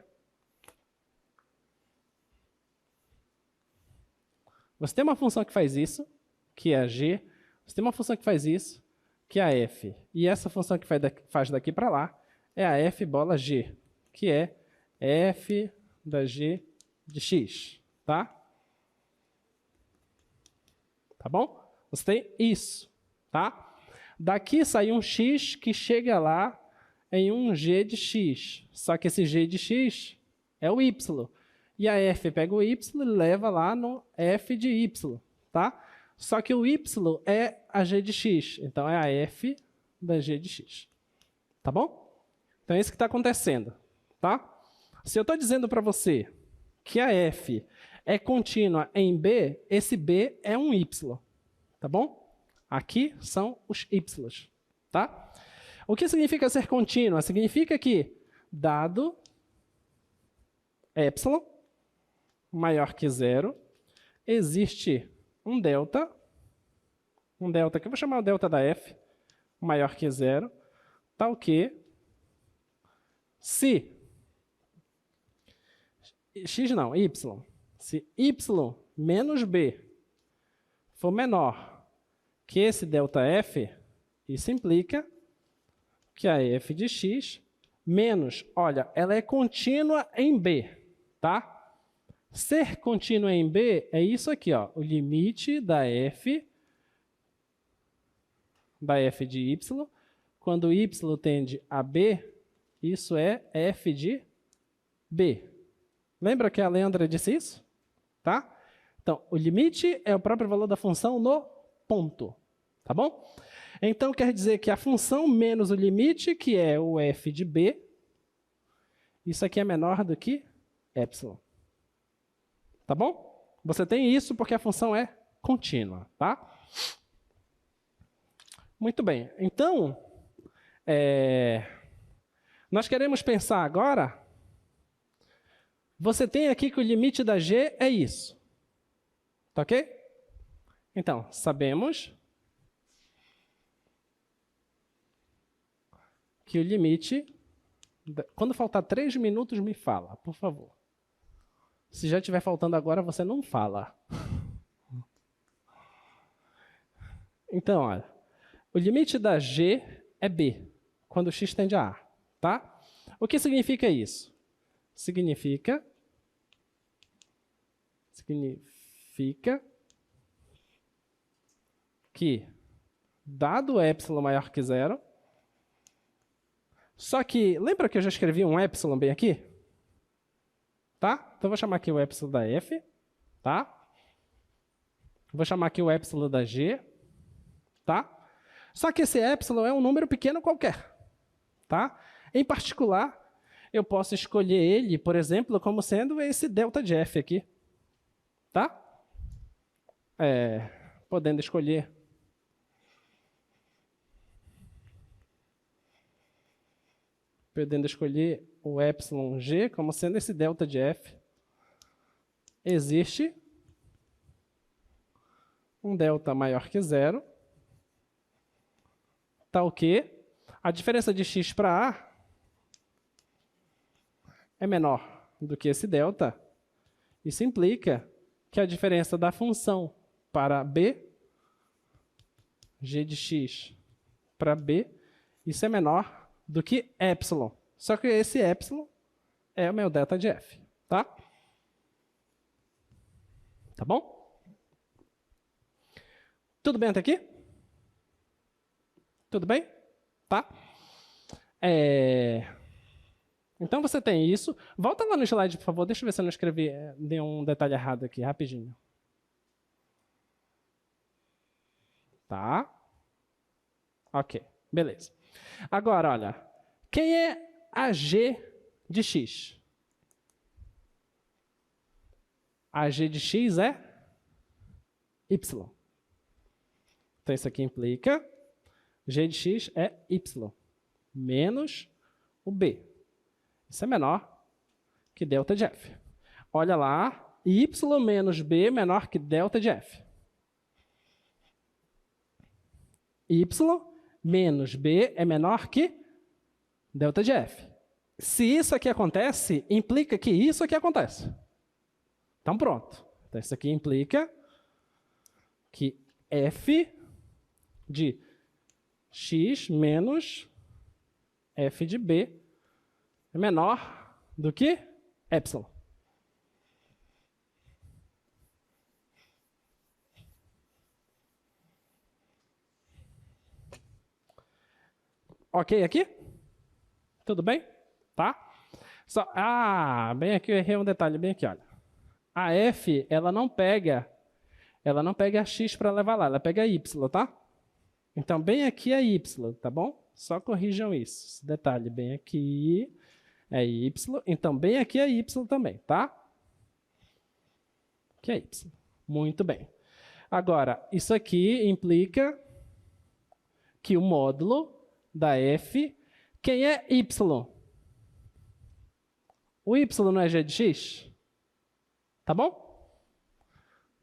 Você tem uma função que faz isso, que é a g. Você tem uma função que faz isso, que é a f. E essa função que faz daqui para lá é a f bola g, que é f da g de x. Tá? Tá bom? Você tem isso. Tá? Daqui sai um x que chega lá em um g de x. Só que esse g de x é o y. E a f pega o y e leva lá no f de y, tá? Só que o y é a g de x, então é a f da g de x. Tá bom? Então é isso que está acontecendo, tá? Se eu estou dizendo para você que a f é contínua em b, esse b é um y, tá bom? Aqui são os y, tá? O que significa ser contínua? Significa que, dado epsilon maior que zero, existe um delta que eu vou chamar o delta da f, maior que zero, tal que, se x não, y, se y menos b for menor que esse delta f, isso implica que a f de x menos, olha, ela é contínua em b, tá? Ser contínua em b é isso aqui, ó, o limite da f de y, quando y tende a b, isso é f de b. Lembra que a Leandra disse isso? Tá? Então, o limite é o próprio valor da função no ponto. Tá bom? Então, quer dizer que a função menos o limite, que é o f de b, isso aqui é menor do que epsilon. Tá bom? Você tem isso porque a função é contínua, tá? Muito bem. Então, nós queremos pensar agora, você tem aqui que o limite da g é isso. Tá ok? Então, sabemos que o limite... Quando faltar 3 minutos, me fala, por favor. Se já estiver faltando agora, você não fala. Então, olha, o limite da g é b, quando x tende a A. Tá? O que significa isso? Significa que, dado epsilon maior que zero, só que, lembra que eu já escrevi um epsilon bem aqui? Tá? Então, eu vou chamar aqui o epsilon da f, tá? Vou chamar aqui o epsilon da g, tá? Só que esse epsilon é um número pequeno qualquer, tá? Em particular, eu posso escolher ele, por exemplo, como sendo esse delta de f aqui, tá? Podendo escolher o epsilon g como sendo esse delta de f. Existe um delta maior que zero, tal que a diferença de x para A é menor do que esse delta. Isso implica que a diferença da função para B g de x para b, isso é menor do que epsilon. Só que esse epsilon é o meu delta de f, tá? Tá bom? Tudo bem até aqui? Tudo bem? Tá? Então você tem isso. Volta lá no slide, por favor. Deixa eu ver se eu não escrevi nenhum detalhe errado aqui, rapidinho. Tá? Ok, beleza. Agora, olha. Quem é a g de x? A g de x é y. Então isso aqui implica g de x é y menos o b. Isso é menor que delta de f. Olha lá, y menos b é menor que delta de f. Y menos b é menor que delta de f. Se isso aqui acontece, implica que isso aqui acontece. Então pronto. Então isso aqui implica que f de x menos f de b é menor do que epsilon. Ok aqui? Tudo bem? Tá? Bem aqui, eu errei um detalhe, bem aqui, olha. A f, ela não pega a x para levar lá, ela pega y, tá? Então, bem aqui é y, tá bom? Só corrijam isso. Esse detalhe, bem aqui é y. Então, bem aqui é y também, tá? Aqui é y. Muito bem. Agora, isso aqui implica que o módulo da f, quem é y? O y não é g de x? Tá bom?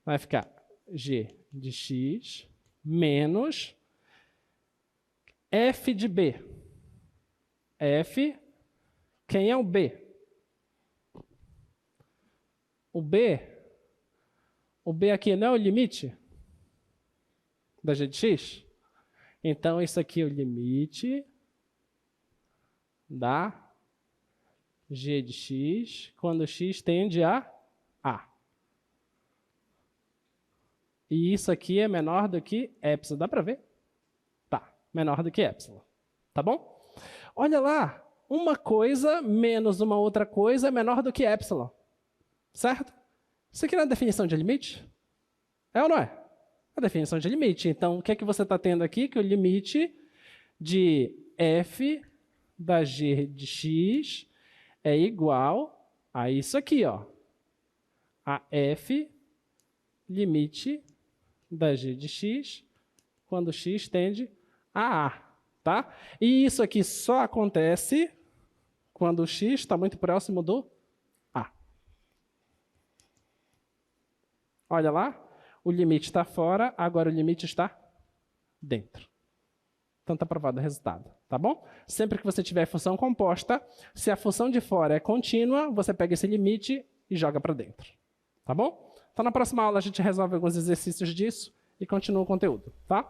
Vai ficar g de x menos f de b. F, quem é o b? O b aqui não é o limite da g de x? Então, isso aqui é o limite da g de x quando x tende a a. E isso aqui é menor do que epsilon. Dá para ver? Tá, menor do que epsilon. Tá bom? Olha lá, uma coisa menos uma outra coisa é menor do que epsilon. Certo? Isso aqui não é a definição de limite? É ou não é? A definição de limite. Então, o que é que você está tendo aqui? Que o limite de f da g de x é igual a isso aqui, ó. A f limite da g de x quando x tende a a. Tá? E isso aqui só acontece quando o x está muito próximo do a. Olha lá. O limite está fora, agora o limite está dentro. Então está provado o resultado, tá bom? Sempre que você tiver função composta, se a função de fora é contínua, você pega esse limite e joga para dentro, tá bom? Então na próxima aula a gente resolve alguns exercícios disso e continua o conteúdo, tá?